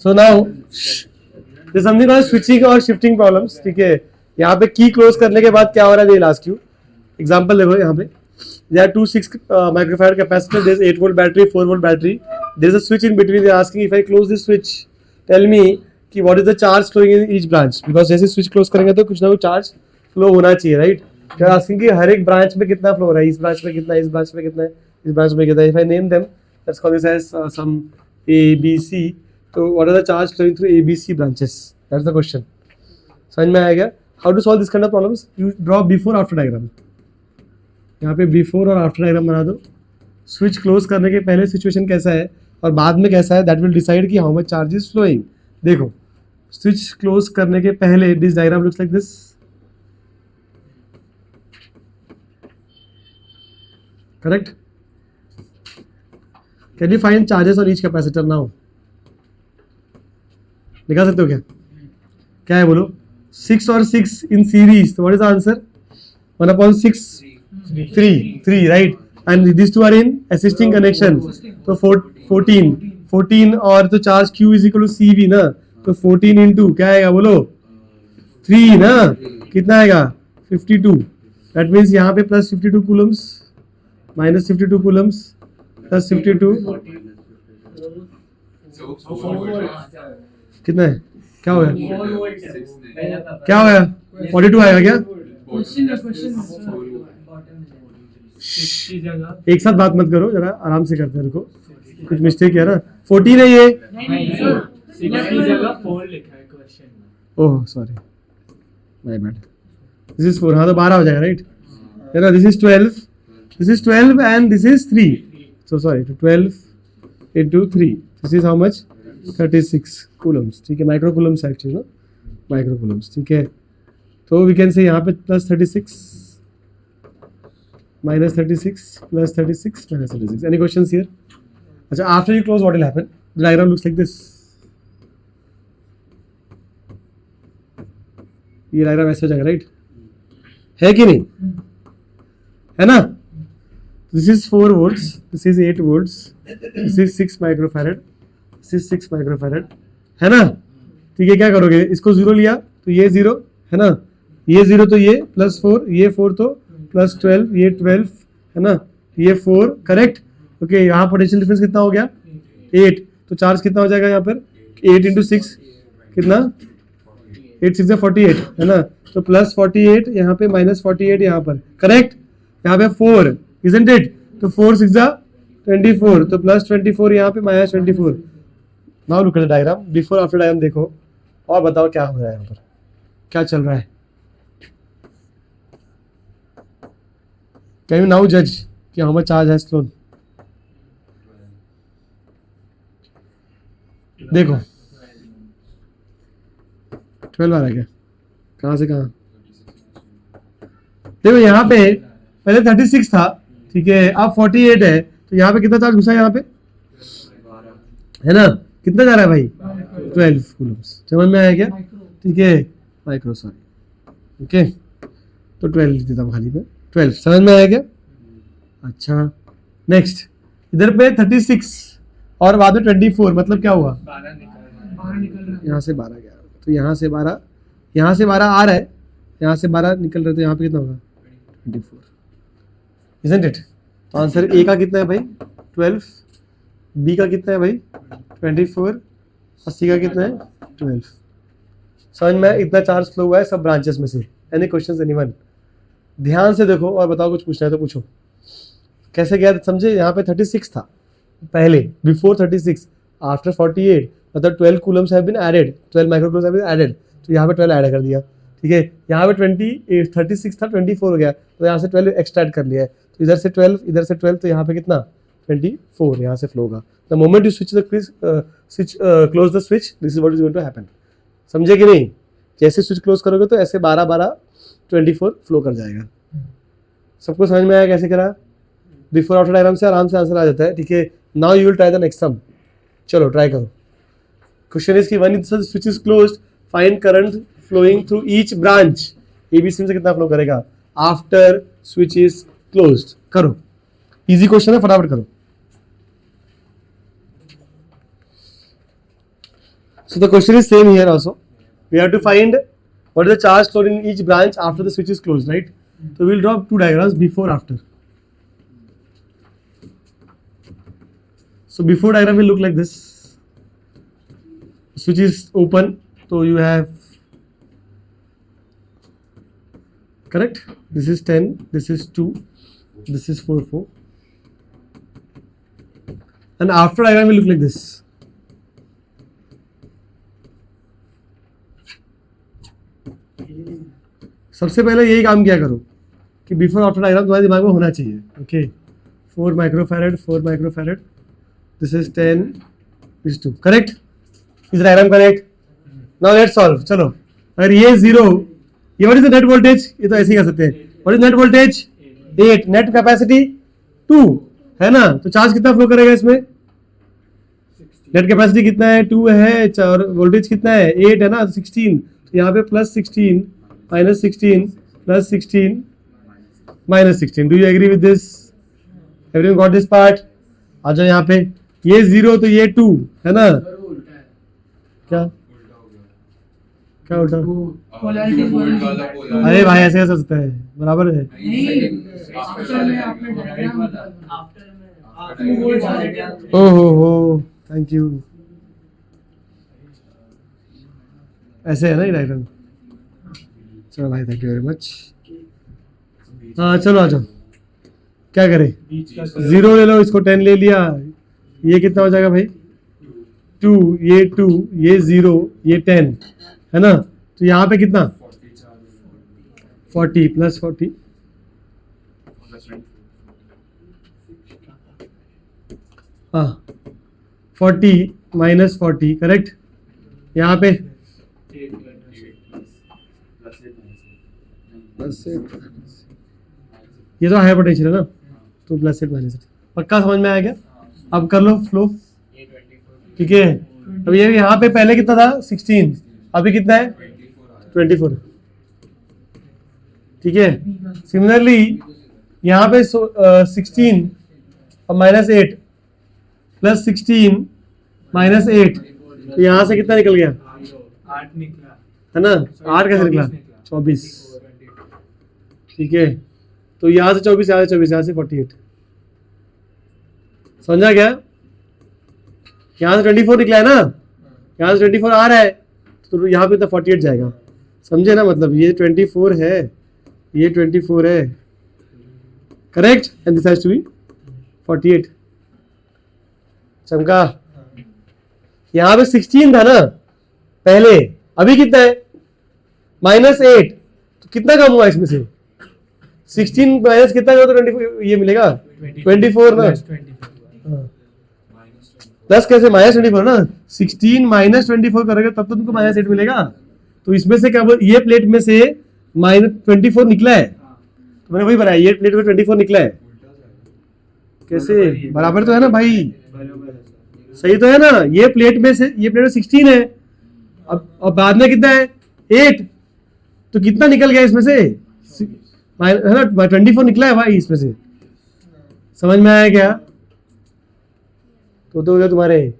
So now this something called switching और shifting problems. ठीक है, यहाँ पे की क्लोज करने के बाद क्या हो रहा है, दे विल आस्क यू. एग्जांपल देखो यहाँ पे, there are two 6 microfarad capacitor, there is 8 volt battery, 4 volt battery, there is a switch in between. They are asking if I close this switch, tell me कि what is the charge flowing in each branch, because जैसे switch close करेंगे तो कुछ ना कुछ charge flow होना चाहिए, right? they are asking कि हर एक branch में कितना flow हो रहा है, इस branch में कितना, इस branch में कितना है, इस branch में कितना है. If I name them, let's call this as some A, B, C. तो what are the charge flowing through A, B, C branches? That's the question. समझ में आएगा? How to solve this kind of problems? You draw before after diagram. यहाँ पे before और after diagram बना दो. Switch close करने के पहले सिचुएशन कैसा है और बाद में कैसा है, दैट विल डिसाइड कि how much charge is flowing. देखो, स्विच क्लोज करने के पहले this diagram looks like this. Correct? Can you find charges on each capacitor now? निकाल सकते हो क्या? क्या है बोलो? 6 और 6 in series. What is the answer? 1/6. 3, right? And these two are in assisting connection. तो 14 और तो charge Q is equal to CV ना, तो 14 into क्या आएगा बोलो? 3 ना, कितना आएगा? 52. That means यहाँ पे plus 52 coulombs, minus 52 coulombs, plus 52. कितना है? क्या हो गया? क्या हो गया? 42 आएगा क्या? एक साथ बात मत करो, जरा आराम से करते हैं. रुको, कुछ मिस्टेक है ना. 14 है ये. ओह sorry, my bad. This is 4. हाँ तो 12 हो जाएगा, राइट? है ना. This is 12 and this is 3. So sorry, 12 into 3. This is how much? 36 coulombs. ठीक है, माइक्रो कूलम्स एक्चुअली ना, माइक्रो कूलम्स. ठीक है, तो वी कैन से यहाँ पे plus 36 minus 36 plus 36 minus 36. Any questions here? अच्छा, after you close what will happen? The diagram looks like this. ये डायग्राम ऐसे हो जाएगा, राइट? है कि नहीं? है ना? This is 4 volts, this is 8 volts, this is 6 microfarad, this is 6 microfarad. है ना? ठीक है, क्या करोगे? इसको 0 लिया तो ये 0 है ना, ये 0 तो ये प्लस 4, ये 4 तो प्लस 12, ये 12 है ना, ये 4. करेक्ट? ओके, यहाँ पोटेंशियल डिफरेंस कितना हो गया? 8. तो चार्ज कितना हो जाएगा यहाँ पर? 8 into 6 कितना? 8 6 48 है ना, तो प्लस 48 यहाँ पे, माइनस 48 यहाँ पर. करेक्ट? यहाँ पे 4, isn't it? तो 4 6 24, तो प्लस 24 यहाँ पे, minus 24. Now look at the diagram, before after diagram देखो और बताओ क्या हो रहा है यहाँ पर, क्या चल रहा है. Can you now judge कि how much charge has flown? देखो 12 आ रहा है क्या? कहाँ से कहाँ? देखो यहाँ पे पहले 36 था, ठीक है, अब 48 है, तो यहाँ पे कितना चार्ज घुसा है यहाँ पे? है ना, कितना जा रहा है भाई? 12 coulombs. समझ में आया क्या? ठीक है, माइक्रो सॉरी. ओके, तो 12 लिख देता हूँ खाली पे. 12 समझ में आया क्या? अच्छा, नेक्स्ट इधर पे 36 और बाद में 24, मतलब क्या हुआ? यहाँ से 12 गया, तो यहाँ से 12, यहाँ से 12 आ रहा है, यहाँ से 12 निकल रहे, तो यहाँ पे कितना होगा? 24. isn't it? तो आंसर ए का कितना है भाई? 12. बी का कितना है भाई? 24. और सी का कितना है? 12. समझ में इतना चार्ज फ्लो हुआ है सब ब्रांचेस में से. Any questions anyone? ध्यान से देखो और बताओ, कुछ पूछना है तो पूछो. कैसे गया समझे? यहाँ पे 36 था पहले, बिफोर 36, आफ्टर 48, मतलब 12 coulombs have been added, 12 micro coulombs have been added, तो यहाँ पे 12 ऐड कर दिया. ठीक है, यहाँ पे 36 था, 24 हो गया, तो यहाँ से 12 एक्स्ट्रा ऐड कर लिया है, तो इधर से 12, इधर से 12, तो यहाँ पे कितना? 24 यहाँ से फ्लो होगा. The moment you switch the switch, close the switch, this is what is going to happen. समझे कि नहीं? जैसे स्विच क्लोज करोगे तो ऐसे 12 24 फ्लो कर जाएगा. सबको समझ में आया कैसे करा? बिफोर आफ्टर डायग्राम से आराम से आंसर आ जाता है. ठीक है, now you will try the next sum. चलो ट्राई करो. क्वेश्चन इज कि when the switch is closed, find current flowing through each branch. ABC में से कितना फ्लो करेगा आफ्टर स्विच इज क्लोज्ड? करो, इजी क्वेश्चन है, फटाफट करो. So the question is same here also. We have to find what is the charge stored in each branch after the switch is closed, right? So we'll draw two diagrams, before, after. So before diagram will look like this. Switch is open, so you have, correct? This is 10, this is 2, this is 4, 4. And after diagram will look like this. सबसे पहले यही काम किया करो कि before after diagram तुम्हारे दिमाग में होना चाहिए. Okay, 4 microfarad, 4 microfarad, this is 10, this 2. Correct? Is diagram correct? Now let's solve. चलो, अगर ये 0, ये what is the net voltage? ये तो ऐसे ही कर सकते हैं. What is net voltage? 8. Net capacity 2 है ना, तो चार्ज कितना फ्लो करेगा इसमें? नेट कैपेसिटी कितना है? 2 है, और वोल्टेज कितना है? 8 है ना, 16. तो यहाँ पे plus 16 minus 16 plus 16 minus 16. Do you agree with this? Everyone got this part? आ जाओ यहाँ पे. ये 0 तो ये 2 है ना. क्या क्या उल्टा? अरे भाई ऐसे कैसे सकता है? बराबर है. ओहो, थैंक यू. ऐसे है ना ये डायग्राम. चलो भाई, थैंक यू वेरी मच. हाँ चलो आ जाओ. क्या करें? 0 ले लो, इसको 10 ले लिया. ये कितना हो जाएगा भाई? 2, ये 2, ये 0, ये 10 है ना. तो यहाँ पे कितना? 40 प्लस 40, हाँ 40 माइनस 40. करेक्ट? यहाँ पे ये तो हाई पोटेंशियल है ना, तो प्लस 8 माइनस 8. पक्का समझ में आया क्या? अब कर लो फ्लो. ठीक है, अब ये यहाँ पे पहले कितना था? 16. अभी कितना है? 24. ठीक है. सिमिलरली यहाँ पे 16 और माइनस 8 प्लस 16 माइनस 8, तो यहाँ से कितना निकल गया? 8 निकला है ना. 8 कैसे निकला? 24. ठीक है, तो यहाँ से 24, यहाँ से 24, यहाँ से 48. समझा क्या? यहाँ से 24 निकला है ना, यहाँ से 24 आ रहा है, तो यहाँ पे तो 48 जाएगा. समझे ना? मतलब ये 24 है, ये 24 है. Correct? And this has to be 48. चमका? यहाँ पे 16 था ना पहले, अभी कितना है? -8. तो कितना कम हुआ इसमें से? 16 माइनस कितना करो तो 24 ये मिलेगा? 24 ना. प्लस कैसे? -24 ना. 16 माइनस 24 करोगे तब तो तुमको -8 मिलेगा. तो इसमें से क्या बोल, ये प्लेट में से -24 निकला है, तो मैंने वही बनाया. ये प्लेट में 24 निकला है. कैसे? बराबर तो है ना भाई? सही तो है ना? ये प्लेट में 16 है, अब बाद में कितना है? 8. तो कितना निकल गया इसमें से? है ना, 24 निकला है भाई इसमें से. समझ में आया क्या? तो तुम्हारे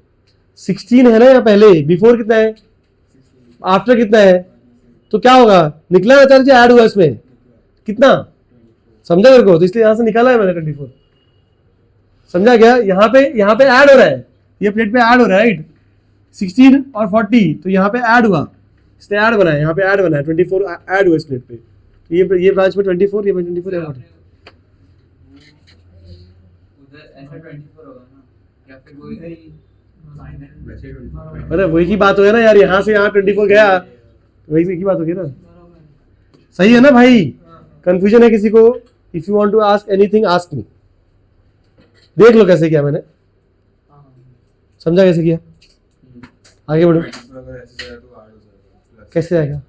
16 है ना यहाँ पहले. बिफोर कितना है? आफ्टर कितना है? तो क्या होगा? निकला ना चार्ज, ऐड हुआ इसमें कितना? समझा मेरे को? तो इसलिए यहाँ से निकाला है मैंने 24. समझा क्या? यहाँ पे ऐड हो रहा है, ये प्लेट पे ऐड हो रहा है, राइट? 16 और 40, तो यहाँ पे ऐड हुआ, इसलिए ऐड बना है. यहाँ पे ऐड बना है, 24 ऐड हुआ इस प्लेट पे. तो ये ब्रांच में 24, ये 24 है. उधर ऐसा 24 होगा ना, या फिर वही फाइनल. अरे वही की बात हो है ना यार, यहाँ से यहाँ 24 गया, वही की बात होगी ना. सही है ना भाई? कंफ्यूजन है किसी को? If you want to ask anything ask me. देख लो कैसे किया मैंने. समझा कैसे किया? आगे बढ़ो. कैसे आएगा?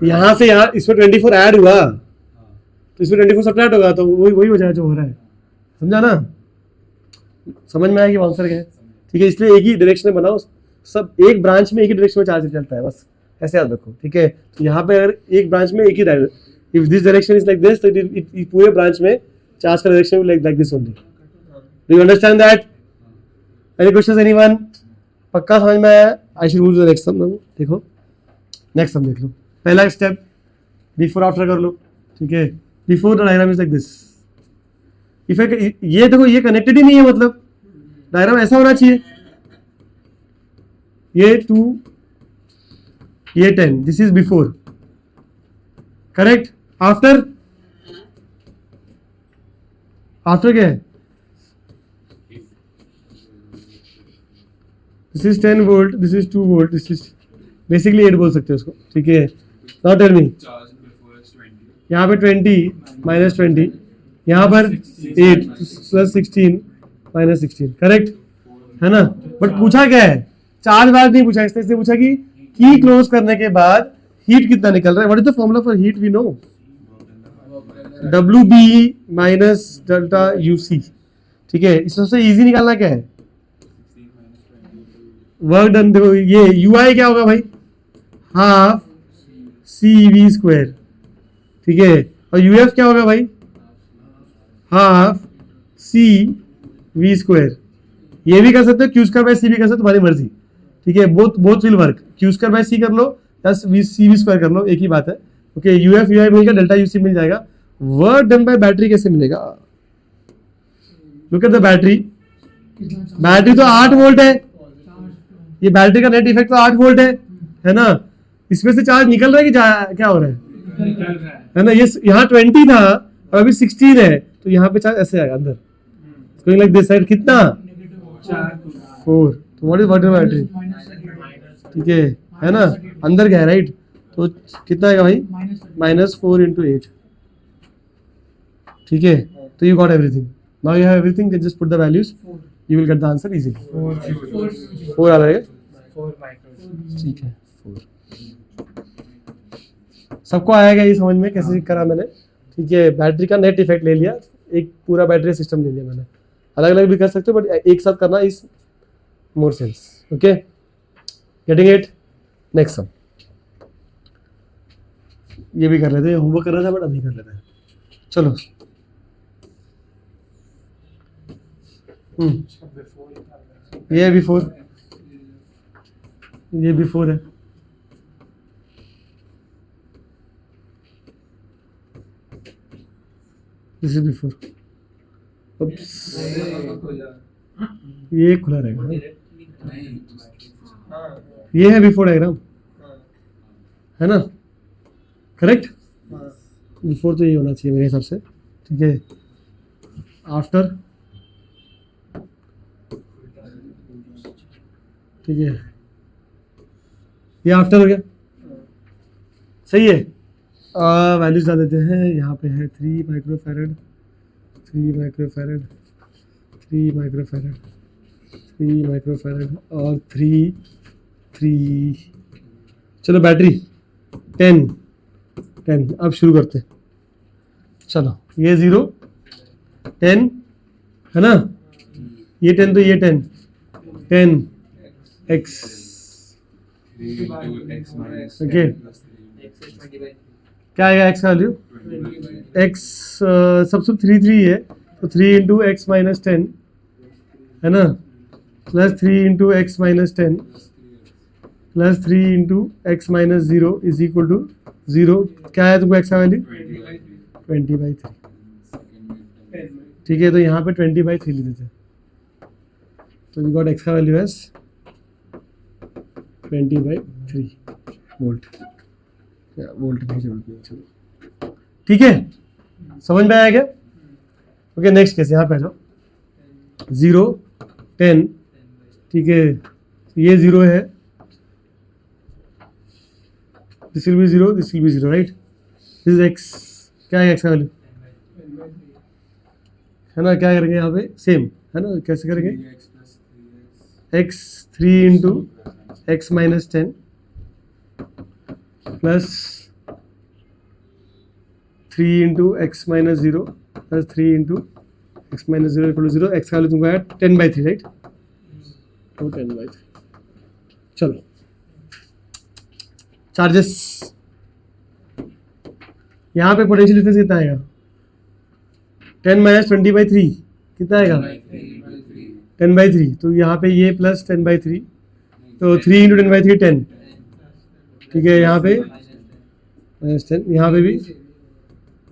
यहाँ से यहाँ इसमें 24 ऐड हुआ, तो इसमें 24 सब्ट्रैक्ट होगा, तो वही हो जाएगा जो हो रहा है. समझा ना? समझ में आया कि आंसर क्या है? ठीक है, इसलिए एक ही डायरेक्शन में बनाओ. सब एक ब्रांच में एक ही डायरेक्शन में चार्ज चलता है, बस ऐसे याद रखो. ठीक है, तो यहाँ पे अगर एक ब्रांच में एक ही direction, if this direction is like this, तो पूरे ब्रांच में चार्ज का direction like this only. Do you understand that? Any question anyone? पक्का समझ में आया? I should move to the next sum. देखो नेक्स्ट सम देख लो। पहला स्टेप बिफोर आफ्टर कर लो, ठीक है। Before the diagram is like this. Effect ये देखो, ये कनेक्टेड ही नहीं है, मतलब डायग्राम ऐसा होना चाहिए, ये 2 ये 10, this is before, correct. After, after क्या है? This is 10 volt, this is 2 volt, this is basically 8 बोल सकते हो उसको, ठीक है। नाउ टेल मी, यहाँ पे 20 माइनस 20, यहाँ पर 8 प्लस 16 माइनस 16, करेक्ट है ना। बट पूछा क्या है? चार्ज वार्ज नहीं पूछा, इसने पूछा कि की क्लोज करने के बाद हीट कितना निकल रहा है। What is the formula for heat? We know WB minus delta UC, ठीक है। इसमें सबसे इजी निकालना क्या है? Work done. देखो ये UI क्या होगा भाई? हाफ CV स्क्वायर, ठीक है। और UF क्या होगा भाई? Half CV square. ये भी कर सकते हो, Q स्क्वायर बाय C भी कर सकते हो, तुम्हारी मर्जी, ठीक है। Both will work. Q square by C कर लो या CV स्क्वायर कर लो, एक ही बात है, ओके। UF UI मिलेगा, डेल्टा UC मिल जाएगा। वर्क डन बाय बैटरी कैसे मिलेगा? Look at the battery. Battery तो 8 वोल्ट है, ये बैटरी का नेट इफेक्ट तो 8 वोल्ट है ना। इसमें से चार्ज निकल रहा है कि क्या हो रहा है ना। ये यहाँ 20 था और अभी 16 है, तो यहाँ पे चार्ज ऐसे आएगा अंदर, गोइंग लाइक दिस साइड। कितना? 4। तो व्हाट इज बैटरी, ठीक है ना। अंदर क्या है, राइट। तो कितना आएगा भाई? -4 × 8, ठीक है। तो you got everything. Now you have everything, can just put the values, you will get the answer easily. 4 आ जाएगा, ठीक है। 4 सबको आएगा ये समझ में कैसे करा मैंने, ठीक है। बैटरी का नेट इफेक्ट ले लिया, एक पूरा बैटरी सिस्टम ले लिया मैंने। अलग अलग भी कर सकते हो, बट एक साथ करना is more sense, okay. Getting it? Next sum ये भी कर लेते हैं, होमवर्क कर रहा था बट अभी कर लेते हैं, चलो। ये बिफोर, ये बिफोर है, दिस इज बिफोर। ये खुला रहेगा, ये है बिफोर डायग्राम, है ना, करेक्ट। बिफोर तो ये होना चाहिए मेरे हिसाब से, ठीक है। आफ्टर, ठीक है, ये आफ्टर हो गया, सही है। वैल्यूज डाल देते हैं। यहाँ पे है 3 माइक्रोफैरड, 3 माइक्रोफैरड, 3 माइक्रोफैरड, 3 माइक्रोफैरड और 3। चलो बैटरी 10। अब शुरू करते हैं, चलो। ये 0 10 है ना, ये 10 तो ये 10 x, ओके। क्या आएगा x का वैल्यू? x सबसे 3 है, तो 3 × x - 10 है ना, plus 3 × x - 10 plus 3 × x - 0 is equal to 0। क्या है तुमको x का वैल्यू? 20/3, ठीक है। तो यहाँ पे 20/3 लिख देते हैं, तो यू गॉट x का वैल्यू एज 20/3 वोल्ट। वोल्ट की जरूरत नहीं, चलो ठीक है। समझ में आया क्या? ओके, नेक्स्ट केस यहाँ पे आ जाओ। 0 10, ठीक है। ये 0 है, this will be 0, this will be 0, right. This is x। क्या है x का वैल्यू, है ना। क्या करेंगे यहाँ पे? सेम है ना, कैसे करेंगे? x 3 × x - 10 plus 3 × x - 0 plus 3 × x - 0 equal to 0। x का वैल्यू तुमको आया 10/3, राइट। तो 10/3। चलो चार्जेस, यहाँ पे पोटेंशियल डिफरेंस कितना आएगा? 10 - 20/3 कितना आएगा? 10/3, तो यहाँ पे ये प्लस 10/3, तो 3 इंटू 10/3 10, ठीक है। यहाँ पे -10, यहाँ पे भी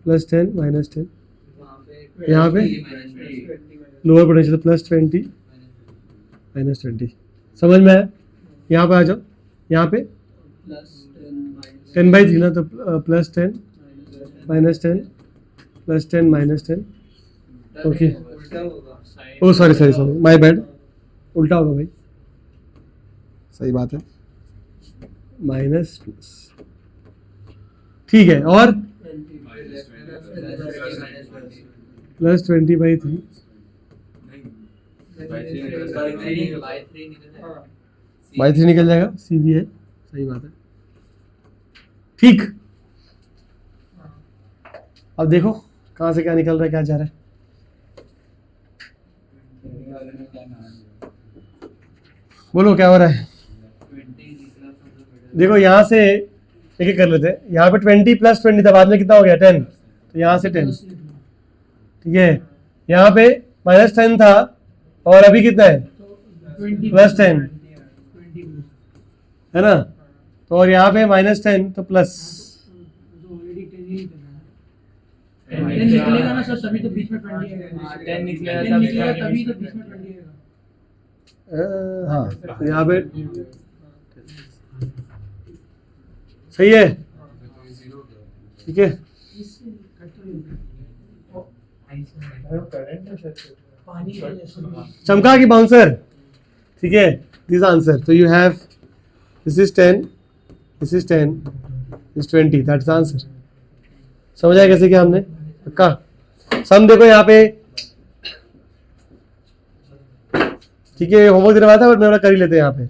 +10 -10, यहाँ पे लोअर पोटेंशियल +20 -20। समझ में आया? यहाँ पे आ जाओ, यहाँ पे 10/3 ना, तो +10 -10 +10 -10, okay. Oh sorry my bad, उल्टा होगा भाई, सही बात है, माइनस प्लस, ठीक है। और +20/3 3 निकल जाएगा, सीधी है, सही बात है, ठीक। अब देखो कहाँ से क्या निकल रहा है, क्या जा रहा है। बोलो क्या हो रहा है। देखो यहाँ से एक एक कर लेते हैं। यहाँ पे 20 + 20 था, बाद में कितना हो गया 10, तो यहाँ से 10, ठीक है। यहाँ पे -10 था और अभी कितना है +10, है ना। तो और यहाँ पे -10 तो प्लस, 10 निकलेगा ना सर, तभी तो बीच में 20 आएगा। 10 निकलेगा तभी तो बीच में 20 आएगा। हाँ, तो यहाँ पे सही है, ठीक है। चमका की बाउंसर, ठीक है। दिस आंसर, तो you have this is 10, this is 10, this 20, that's answer. समझ आया कैसे किया हमने, पक्का। सम देखो यहाँ पे, ठीक है, होमवर्क देने वाला था बट मैं कर ही लेते हैं यहाँ पे।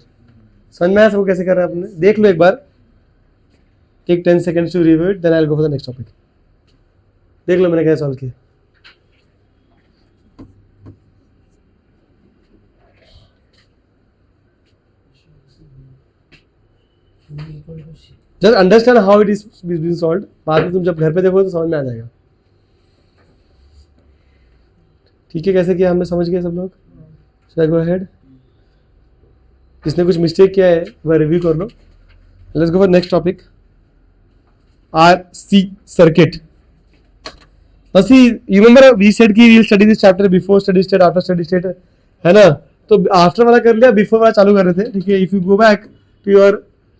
समझ में आया सबको कैसे कर रहा है आपने, देख लो एक बार, take 10 seconds to review it, then I will go for the next topic. देख लो मैंने कैसे सॉल्व किया। Just understand how it is been solved, बाद में तुम जब घर पे देखो तो समझ में आ जाएगा, ठीक है। कैसे किया हमने, समझ गए सब लोग। शैल गो अहेड, जिसने कुछ मिस्टेक किया है वह रिव्यू कर लो। Let's go for next topic, RC circuit. Now see, you remember we said कि we'll study this chapter before steady state, after steady state, है ना। तो आफ्टर वाला कर लिया, बिफोर वाला चालू कर रहे थे, ठीक है। If you go back to your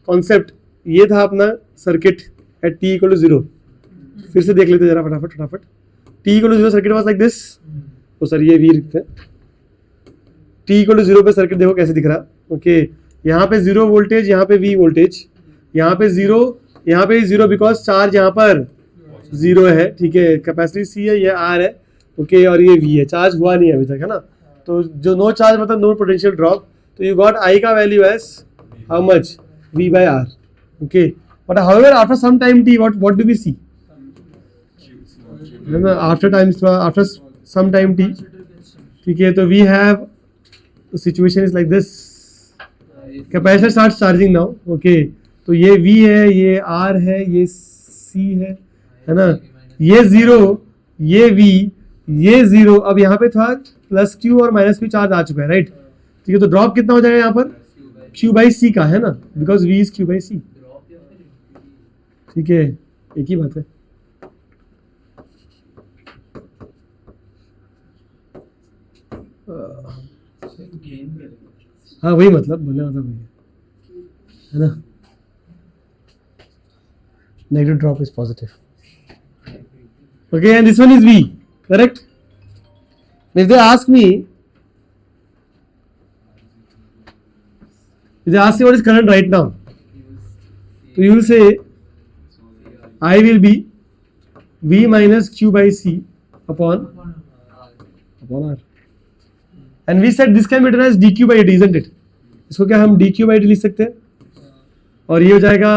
concept, ये था अपना सर्किट एट t = 0। फिर से देख लेते जरा फटाफट। t = 0 circuit was like this, तो सर ये v लिखते हैं। t = 0 पे सर्किट देखो कैसे दिख रहा, ओके। यहाँ पे 0 वोल्टेज, यहाँ पे v वोल्टेज, यहाँ पे 0, यहाँ पे 0 बिकॉज चार्ज यहाँ पर 0 है, ठीक है। कैपेसिटी C है, ये R है, ओके। और ये V है, चार्ज हुआ नहीं है अभी तक, है ना। तो जो नो चार्ज मतलब नो पोटेंशियल ड्रॉप, तो यू गॉट I का value as how much, V/R, okay. But however after some time t, what do we see, after some time t, ठीक है। तो we have situation is like this, capacitor start charging now, okay. तो ये V है, ये R है, ये C है ना। ये 0, ये V, ये 0। अब यहाँ पे था +Q और -Q चार्ज आ चुका है, राइट, ठीक है। तो ड्रॉप कितना हो जाएगा यहाँ पर, Q/C का, है ना, बिकॉज V इज Q/C, ठीक है। एक ही बात है, हाँ वही मतलब बोले, मतलब वही है ना। Negative drop is positive. Okay, and this one is V, correct? If they ask me what is current right now, so you will say I will be V minus Q/C upon R. And we said this can be written as dQ/dt, isn't it? इसको क्या हम dQ/dt लिख सकते हैं, और ये हो जाएगा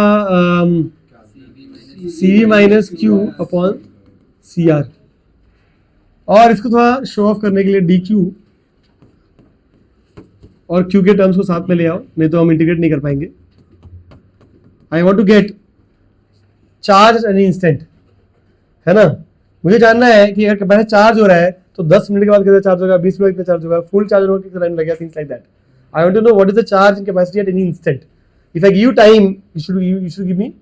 CV minus Q upon CR। और इसको थोड़ा शो ऑफ करने के लिए DQ और Q के टर्म्स को साथ में ले आओ, नहीं तो हम इंटीग्रेट नहीं कर पाएंगे। I want to get charge at any instant, है ना। मुझे जानना है कि अगर कैपेसिटर चार्ज हो रहा है तो 10 मिनट के बाद कितना चार्ज होगा, 20 मिनट कितना चार्ज होगा, फुल चार्ज होगा कितना टाइम लगेगा, things like that. I want to know what is the charge in capacity at any instant. If I give you time you should give me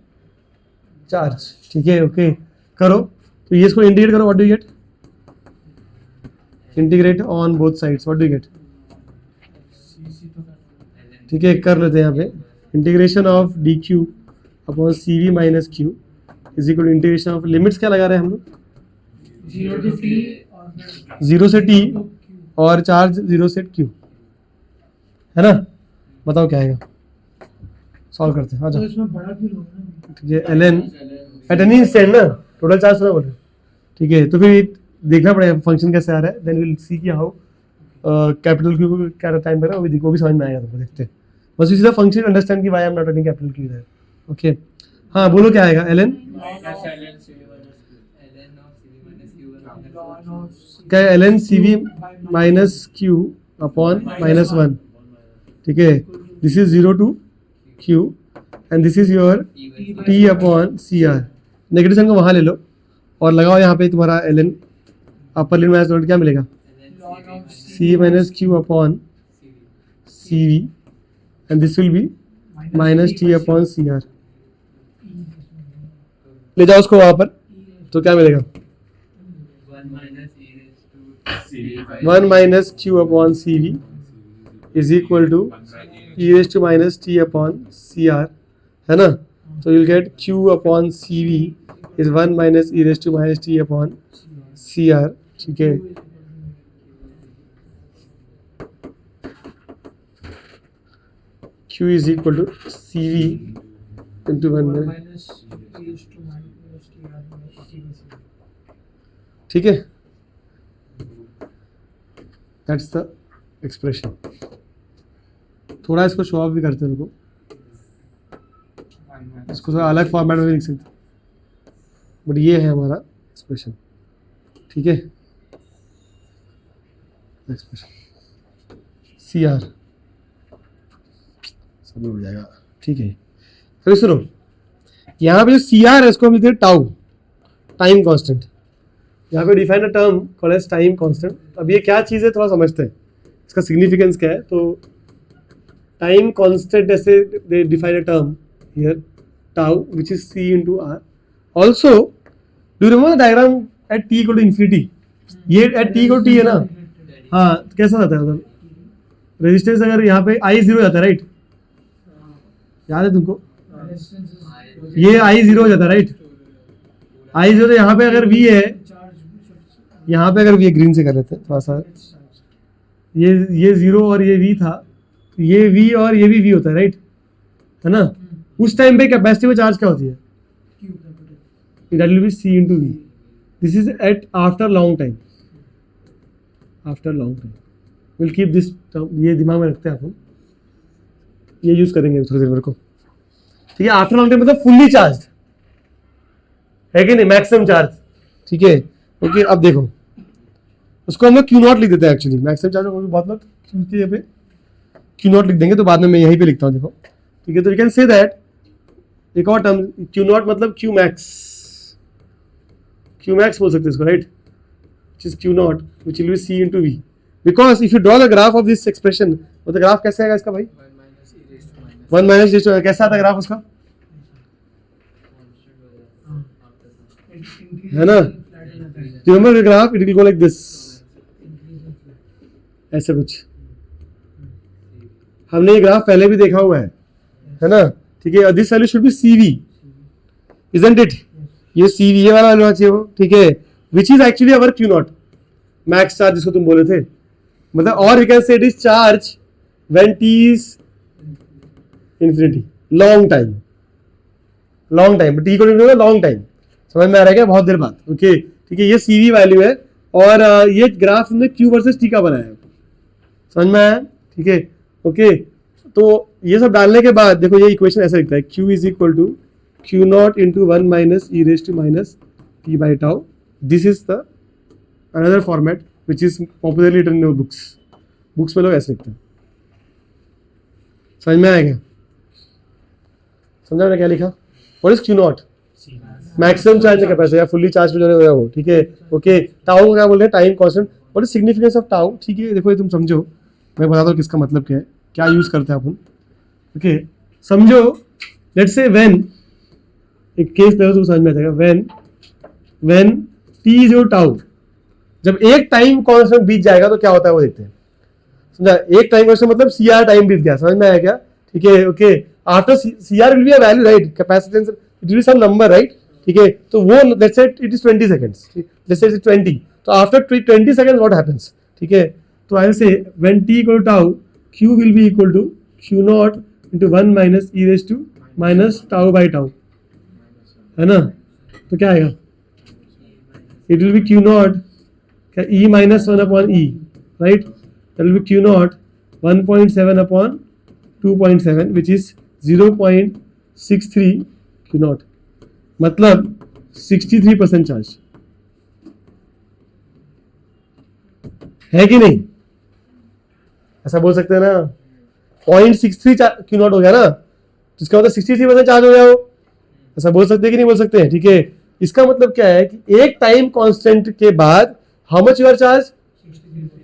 charge. ठीक है, okay करो. तो ये इसको इंटीग्रेट करो, what do you get? Integrate on both sides, what do you get? ठीक है, कर लेते हैं यहाँ पे. Integration of D Q upon C V minus Q is equal to integration of, limits क्या लगा रहे हैं हम लोग? 0 से t और चार्ज 0 से q, है ना? बताओ क्या आएगा, सॉल्व करते हैं. आ जाओ. इसमें बड़ा क्यों होगा ना? ठीक है, ln एट एनी इंस्टेंट ना, टोटल चार्ज ना बोल रहे. ठीक है, तो फिर देखना पड़ेगा फंक्शन कैसे आ रहा है, देन विल सी कि हाउ कैपिटल क्यू को क्या टाइम लग रहा है, वो भी समझ में आएगा. तो देखते हैं बस इसी फंक्शन अंडरस्टैंड कि why I am not writing capital Q there. Okay, हाँ बोलो क्या आएगा? ln क्या है? ln cv minus q upon -1. ठीक है, this is 0 to q and this is your t upon cr. Negative sign को वहाँ ले लो और लगाओ यहाँ पे तुम्हारा ln upper limit minus load क्या मिलेगा? c minus q upon cv and this will be minus t upon cr. ले जाओ उसको वहाँ पर, तो क्या मिलेगा? 1 minus q upon cv is equal to e raise to minus t upon cr, है ना? तो you'll get q upon cv is 1 minus e raise to minus t upon cr. ठीक है, q is equal to cv into 1 minus. ठीक है, that's the expression. थोड़ा इसको show off भी करते हैं उनको, इसको थोड़ा अलग फॉर्मेट में भी लिख सकते हैं, बट ये है हमारा एक्सप्रेशन. ठीक है, एक्सप्रेशन सी आर सब हो जाएगा. ठीक है, फिर सुनो, यहाँ पे जो सी आर है इसको हम लिखते हैं टाउ, टाइम कांस्टेंट. यहाँ पे define a term called as time constant. अब ये क्या चीज़ है थोड़ा समझते हैं, इसका सिग्निफिकेंस क्या है. तो टाइम कांस्टेंट ऐसे they define a term here tau which is c into r. Also do remember diagram at t equal to infinity, ये at t equal to t है ना. हाँ, तो कैसा जाता है मतलब रेजिस्टेंस अगर यहाँ पे I 0 जाता है, राइट? याद है तुमको? ये I 0 हो जाता है, राइट? I 0 तो यहाँ पे अगर v है, यहाँ पे अगर v ग्रीन से कर लेते हैं थोड़ा सा, ये 0 और ये v था, तो ये v और ये भी v होता है, राइट? है ना? उस टाइम पे कैपेसिटी में चार्ज क्या होती है? That will be c into v. This is at after long time, after long time. Will keep this, ये दिमाग में रखते हैं अपन, ये यूज करेंगे थोड़ी देर मेरे को. ठीक है, आफ्टर लॉन्ग टाइम मतलब फुल्ली चार्ज है कि नहीं, मैक्सिमम चार्ज. ठीक है, ओके. अब देखो उसको हम लोग क्यू नॉट लिख देते हैं. एक्चुअली मैक्सिमम चार्ज को बहुत लोग क्यू पे क्यू नॉट लिख देंगे, तो बाद में मैं यहीं पे लिखता हूँ. देखो, ठीक है, तो यू कैन से दैट एक और टर्म क्यू नॉट मतलब क्यू मैक्स, क्यू मैक्स बोल सकते हैं इसको, right? Which is Q not which will be c into v. Because if you draw the graph of this expression, तो the graph कैसे आएगा इसका भाई? 1 माइनस e कैसा आता ग्राफ उसका, है ना? Remember the graph, it will go like this, ऐसे कुछ. हमने ये ग्राफ पहले भी देखा हुआ है ना? ठीक है, this value should be cv, isn't it? ये cv ये वाला होना चाहिए वो. ठीक है, which is actually our Q not, max charge जिसको तुम बोले थे. मतलब और we can say it is charge when t is infinity, long time, long time, t को लॉन्ग टाइम. समझ में आ रहा है क्या? बहुत देर बाद. ओके, ठीक है, ये cv वैल्यू है और ये ग्राफ में q वर्सेस t का बनाया है. समझ में आया? ठीक है, ओके. तो ये सब डालने के बाद देखो ये इक्वेशन ऐसा लिखता है, q is equal to q not into 1 minus e raise to minus t by tau. This is the another format which is popularly written in books. Books में लोग ऐसे लिखते हैं. समझ में आएगा? समझा मैंने क्या लिखा? What is q not? Maximum charge capacity या फुल्ली चार्ज पे जो है वो. ठीक है, ओके. टाउ को क्या बोल रहे हैं? Time constant. What is significance of tau, ठीक है देखो ये तुम समझो, मैं बताता हूँ किसका मतलब क्या है, क्या यूज करते हैं अपन। ओके समझो, लेट्स से व्हेन, एक केस देखो तुम समझ में आ जाएगा, when T is your tau, जब एक टाइम कांस्टेंट बीत जाएगा तो क्या होता है वो देखते हैं। समझा, एक टाइम कांस्टेंट मतलब CR टाइम बीत गया, समझ में आया क्या, ठीक है okay. After CR will be a value right, capacitance it will be some number right, ठीक है, तो वो let's say it is 20 seconds, let's say it is 20, तो आफ्टर 20 सेकंड्स व्हाट हैपेंस, ठीक है, तो I will say when t equal to tau q will be equal to q not into 1 minus e raise to minus tau by tau, है ना, तो क्या आएगा, it will be q not e minus 1 upon e, right? That will be q naught 1.7 upon 2.7, which is 0.63 q naught, मतलब 63% charge है कि नहीं, ऐसा बोल सकते हैं ना, 0.63 q naught हो गया ना, तो इसका मतलब 63% चार्ज हो गया वो, ऐसा बोल सकते हैं कि नहीं बोल सकते हैं, ठीक है। इसका मतलब क्या है कि एक टाइम कांस्टेंट के बाद how much you are charge,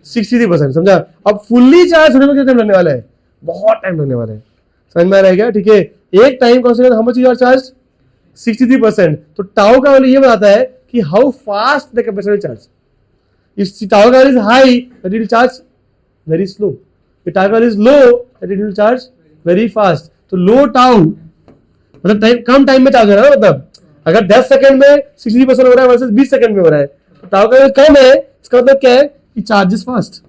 63%, समझा। अब फुल्ली चार्ज होने में कितना टाइम लगने वाला है, बहुत टाइम लगने वाला है, समझ में आ रहा है क्या, ठीक है। एक time constant how much you are charge 63%, तो टाउ का वैल्यू ये बताता है कि how fast the capacitor charge, if tau का value is high that it will charge very slow, if tau का value is low that it will charge very fast. तो low tau मतलब time, कम time में charge हो रहा है, मतलब अगर 10 सेकंड में 60% हो रहा है वर्सेस 20 सेकंड में हो रहा है, तो टाउ का वैल्यू कम है, इसका मतलब क्या है कि चार्जेस फास्ट,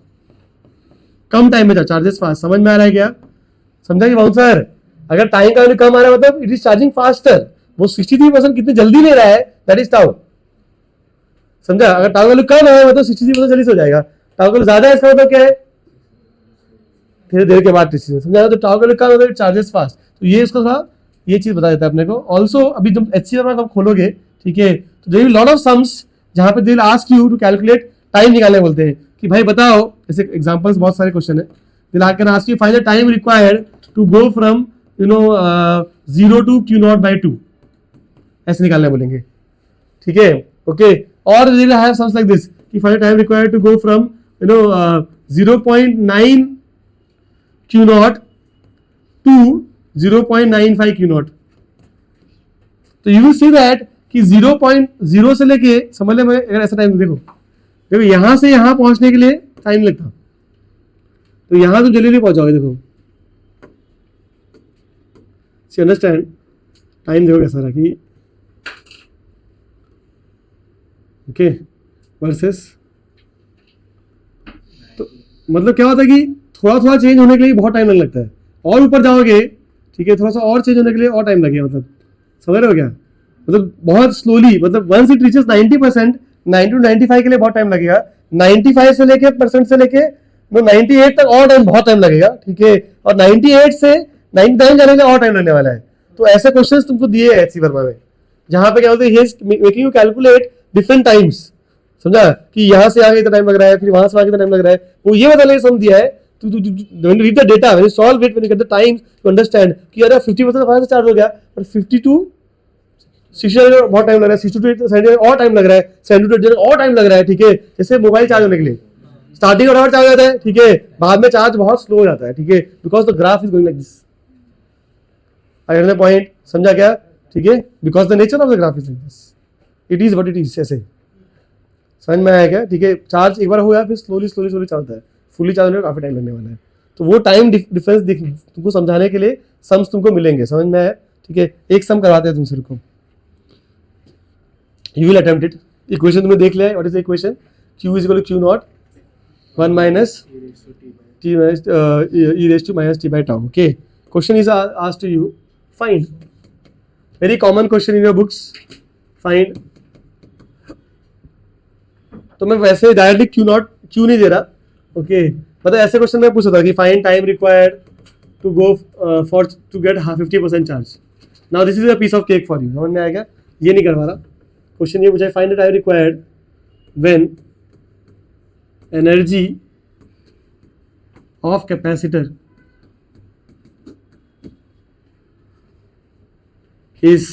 कम टाइम में चार्जेस फास्ट, समझ में आ रहा है क्या, समझा कि बाउंसर, अगर टाइम का वैल्यू कम आ रहा है मतलब इट इज चार्जिंग फास्टर, वो 63% कितनी जल्दी ले रहा है, दैट इज टाउ, समझा। अगर टाउ वैल्यू कम है मतलब 63% जल्दी से हो जाएगा, टाउ वैल्यू ज्यादा है इसका मतलब क्या है, थोड़ी देर के बाद समझा, तो टाउ वैल्यू कम है चार्जेस फास्ट, तो ये इसको थोड़ा ये चीज बता देता है अपने को। ऑल्सो अभी जब HCF आप खोलोगे, ठीक है, तो there will lot of sums जहां पे they will ask you to calculate time निकालने बोलते हैं कि भाई बताओ, जैसे एग्जांपल्स बहुत सारे क्वेश्चन है, they can ask you find the time required to go from 0 to q not by 2, ऐसे निकालने बोलेंगे, ठीक है ओके। और they will have sums like this कि find the time required to go from 0.9 q not to 0.95 q not, तो you will see that कि 0.0 से लेके, समझ ले, अगर ऐसा टाइम देखो यहां से यहां पहुंचने के लिए टाइम लगता, तो यहां तो जल्दी नहीं पहुंचाओगे, देखो सी अंडरस्टैंड, टाइम देखो कैसा रहा कि ओके वर्सेस, तो मतलब क्या होता है कि थोड़ा थोड़ा चेंज होने के लिए बहुत टाइम लगता है, और ऊपर जाओगे, ठीक है, थोड़ा सा और चेंज होने के लिए और टाइम लगेगा, मतलब समझ रहे हो क्या, मतलब बहुत स्लोली, मतलब वंस इट रीचेस 90%, 90 to 95 के लिए बहुत टाइम लगेगा, 95 से लेके परसेंट से लेके 98 तक और टाइम, बहुत टाइम लगेगा, ठीक है, और 98 से 99 जाने में और टाइम लगने वाला है। तो ऐसे क्वेश्चंस तुमको दिए हैं HC वर्मा में, जहां पे क्या बोलते हैं making you calculate different times, समझा, कि यहां से आगे इतना टाइम लग रहा है, फिर वहां से आगे इतना टाइम लग रहा है, वो ये बताने समझ दिया है, when you read the data, when you solve it, when you get the times, you understand कि अरे 50% वहां से चार्ज हो गया, पर 52 60 बहुत टाइम लग रहा है, 62 70 और टाइम लग रहा है, 72 और टाइम लग रहा है, ठीक है। जैसे मोबाइल चार्ज होने के लिए स्टार्टिंग में चार्ज हो जाता है, ठीक है, बाद में चार्ज बहुत स्लो हो जाता है, ठीक है, because the graph is going like this, I get the point, समझा क्या, ठीक है, because the nature of the graph is like this, it is what it is, ऐसे समझ में आया क्या, ठीक है। चार्ज एक बार हो गया फिर स्लोली स्लोली स्लोली चार्ज होता है, फुली चार्ज होने में काफी टाइम लगने वाला है, तो वो टाइम डिफरेंस तुमको समझाने के लिए सम्स तुमको मिलेंगे, समझ में आया, ठीक है। एक सम करवाते हैं तुमसे, रुको, you will attempt it, equation तुमने देख लिया है, what is the equation, q is equal to q not 1 minus t minus e raise to minus t by tau, okay. Question is asked to you, find, very common question in your books, find, तो मैं वैसे directly q not q नहीं दे रहा, okay, मतलब ऐसे question मैं पूछ रहा कि find time required to go for to get 50% charge, now this is a piece of cake for you, समझ में आएगा, ये नहीं करवा रहा, क्वेश्चन ये पूछा है find the time required when energy of capacitor is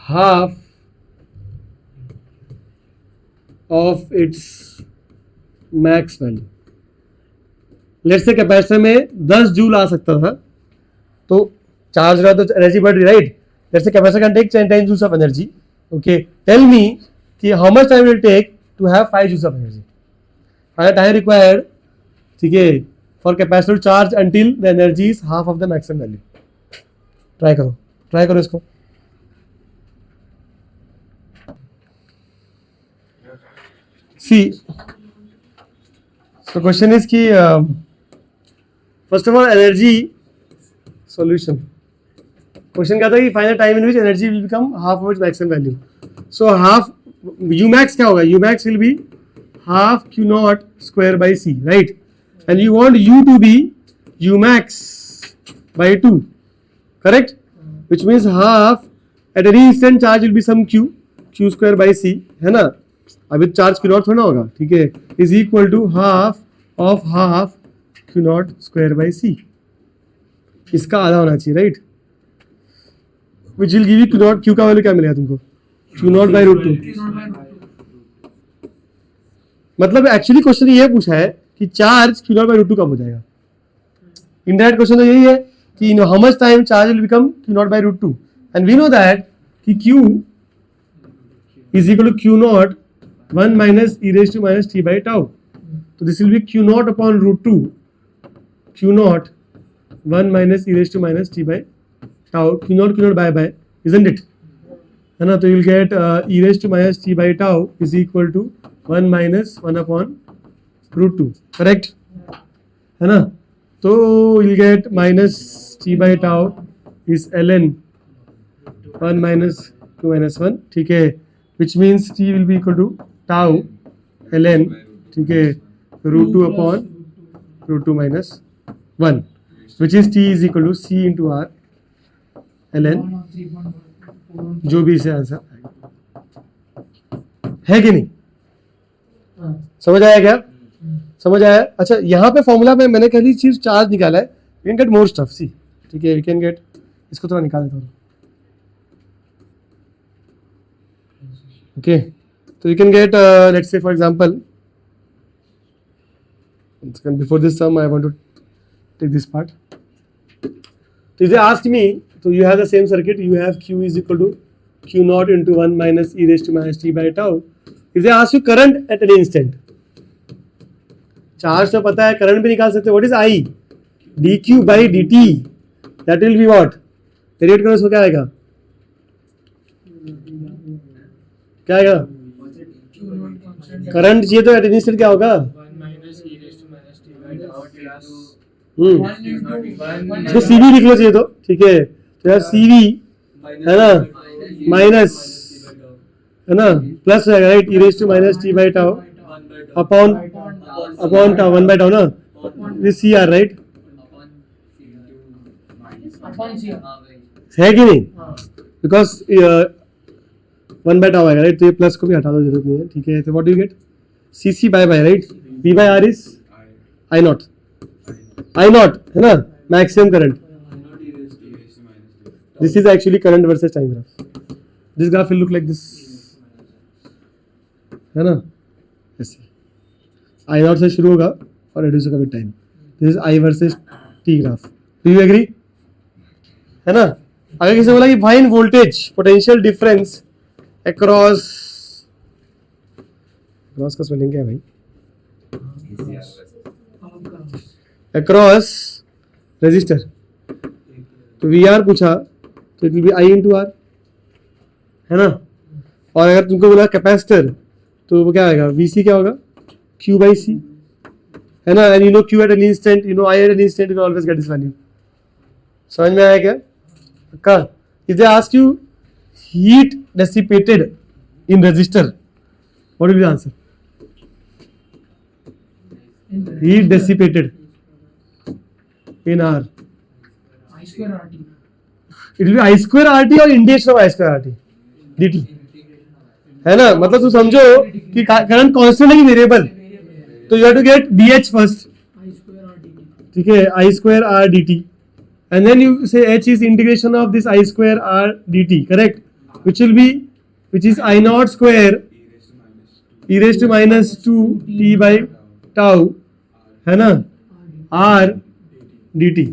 half of its max value. Let's say capacitor में 10 जूल आ सकता था, तो चार्ज रहा तो एनर्जी बढ़ रही, right. Let's say capacitor can take 10 joules of energy. Okay, tell me कि how much time will take to have 5 joules of energy. Final time required, ठीक है, for capacitor charge until the energy is half of the maximum value. Try करो इसको। सी, so question is कि first of all energy solution, question क्या था कि final time in which energy will become half of its maximum value. So half Umax क्या होगा? Umax will be half Q naught square by C, right? And you want U to be Umax by 2, correct? Which means half at any instant charge will be some Q square by C, है ना? अभी charge Q not थोड़ा होगा, ठीक है, is equal to half of half Q not square by C, इसका आधा होना चाहिए, right. Which will give you Q not, Q का वैल्यू क्या मिलेगा तुमको? Q not by root 2। मतलब एक्चुअली क्वेश्चन ये पूछा है कि charge Q not by root 2 कब हो जाएगा। इनडायरेक्ट क्वेश्चन तो यही है कि how much time charge will become Q not by root 2, and we know that कि Q is equal to Q naught 1 minus e raised to minus t by tau. So this will be Q naught upon root 2, Q naught 1 minus e raised to minus t by tau, Q naught by, isn't it? है ना, तो you'll get e raised to minus t by tau is equal to 1 minus 1 upon root 2, correct? है ना, तो you'll get minus t by tau is ln 1 minus 2 minus 1, ठीक है, which means t will be equal to tau ln, ठीक है, root 2 upon root 2 minus 1, which is t is equal to c into r ln, जो भी इसे answer है कि नहीं, समझ आया क्या? समझ आया? अच्छा, यहाँ पे फॉर्मूला में मैंने पहली चीज चार्ज निकाला है, we can get more stuff, see, ठीक है, वी कैन गेट, इसको थोड़ा निकाल देता हूँ, okay, so you can get let's say for example, before this sum I want to take this part. So if they asked me, so you have the same circuit, you have Q is equal to Q naught into 1 minus e raised to minus t by tau. If they ask you current at any instant, charge तो पता है, current भी निकाल सकते हो, what is I? dq by dt, that will be what? Variate करो, इसको क्या आएगा? क्या आएगा? करंट चाहिए तो एट एनी इंस्टेंट क्या होगा? इसको CV लिख लो चाहिए तो, ठीक है, तो यार CV है ना, माइनस है ना, प्लस रहेगा, right, e raised to minus t by tau upon tau 1 by tau ना, दिस CR, राइट, है कि नहीं? बिकॉज 1 by tau आएगा, राइट, तो ये प्लस को भी हटा दो, जरूरत नहीं है, ठीक है, तो what do you get? CC by by, right, V by R is I not है ना, maximum current, this is actually current versus time graph, this graph will look like this, है ना, ऐसे I नॉट से शुरू होगा और reduce होगा with time, this is I versus T graph, do you agree? है ना। अगर किसी ने बोला कि find voltage potential difference across का स्पेलिंग क्या है भाई? अक्रॉस रेजिस्टर, तो वी आर पूछा तो it will be I into R, है ना। और अगर तुमको बोला कैपेसिटर तो वो क्या आएगा? वी सी क्या होगा? क्यू बाई सी, है ना। And you know Q at an instant, you know I at an instant, you always get this value. समझ में आया क्या? का if they ask you heat dissipated in resistor, what will be the answer? Heat dissipated in R. I square RT. It will be I square RT or integration of I square RT dt, है ना। मतलब तुम समझो कि current constant है कि variable, तो you have to get dH first, I square RT. ठीक है, I square R dt, and then you say H is integration of this I square R dt, correct? Which is I naught square e raised to minus 2 t by tau है ना R D T.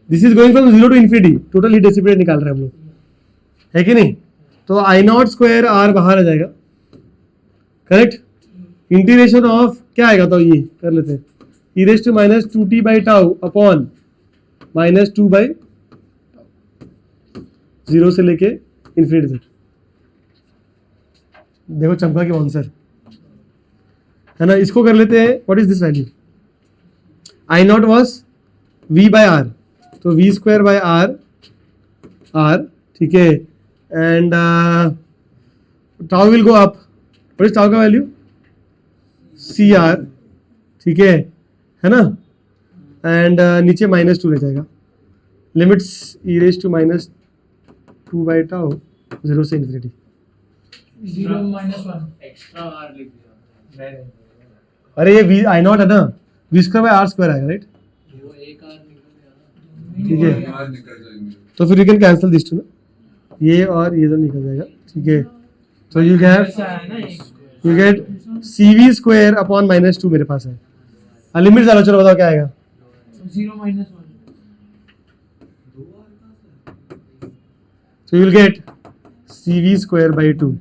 This is going from 0 to infinity. Total heat dissipate निकाल रहे हैं हम लोग, है कि नहीं? तो आई नॉट स्क्वायर आर बाहर आ जाएगा, करेक्ट. इंटीग्रेशन ऑफ क्या आएगा तो ये कर लेते हैं, e raise to minus 2t by tau upon minus 2 by 0 से लेके इन्फिनिटी तक. देखो चमका के आंसर है ना. इसको कर लेते हैं, what is this value, I not was v by R, तो v square by R R, ठीक है. And tau will go up, what is tau का वैल्यू सी आर, ठीक है ना. एंड नीचे माइनस 2 रह जाएगा. Limits E raise to minus 2 by tau 0 से इन्फिनिटी. 0 minus 1. एक्स्ट्रा आर लिख दिया. अरे ये वी आई नॉट है ना, V square by R square आएगा, राइट. वो एक आर निकल गया. ठीक है, यार निकल जाएंगे. तो फिर you can cancel this two ना, ये और ये तो निकल जाएगा, ठीक है. तो यू हैव ऐसा है ना एक. You get cv square upon minus 2 मेरे पास है. लिमिट डालो, चलो बताओ क्या आएगा. 0 minus 1. तो you will get cv square by 2.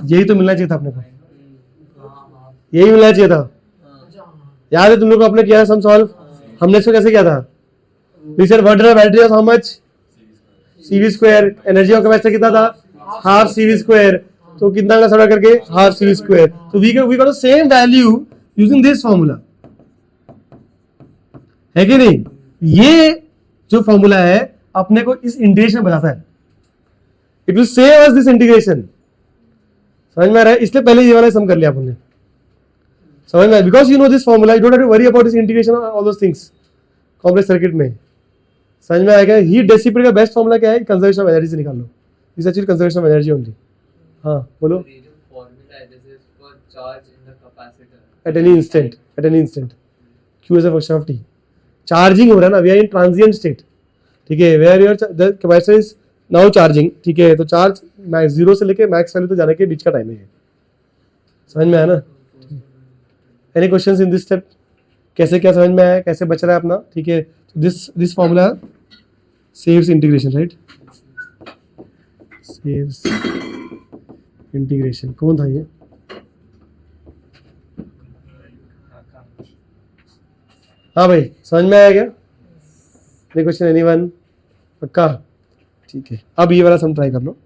यही तो मिलना चाहिए था अपने को, यही मिलना चाहिए था. याद है तुम लोग को अपने किया सम सॉल्व, हमने इसको कैसे किया था. We said what is battery of how much cv square, energy of capacitor कितना था हाफ cv स्क्वायर, तो कितना का सॉल्व करके हाफ cv स्क्वायर. तो we got the same value using this formula, है कि नहीं. ये जो फार्मूला है अपने को इस इंटीग्रेशन बताता है. It will save us this integration. समझ में आ रहा है, इसलिए पहले ये वाला सम कर लिया आपने, समझ में. Because you know this formula, you don't have to worry about this integration all those things complex circuit में. समझ में आएगा. हीट डिसिपेट का बेस्ट फार्मूला क्या है, कंजर्वेशन ऑफ एनर्जी से निकाल लो. This actually conservation of energy only. हाँ बोलो. ये जो फॉर्मूला है, this is for charge in the capacitor. At any instant, q is a function of t. Charging हो रहा है ना, we are in transient state, ठीक है. Where your the capacitor is now charging, ठीक है. तो चार्ज मैक्स 0 से लेके मैक्स वैल्यू तक जाने के बीच का टाइम है. समझ में आया ना. Any questions in this step, कैसे क्या समझ में आया, कैसे बच रहा है अपना, ठीक है. This formula saves integration, right. Saves integration. कौन था ये, हाँ भाई समझ में आया क्या. एनी क्वेश्चन एनीवन, पक्का, ठीक है. अब ये वाला सम ट्राई कर लो.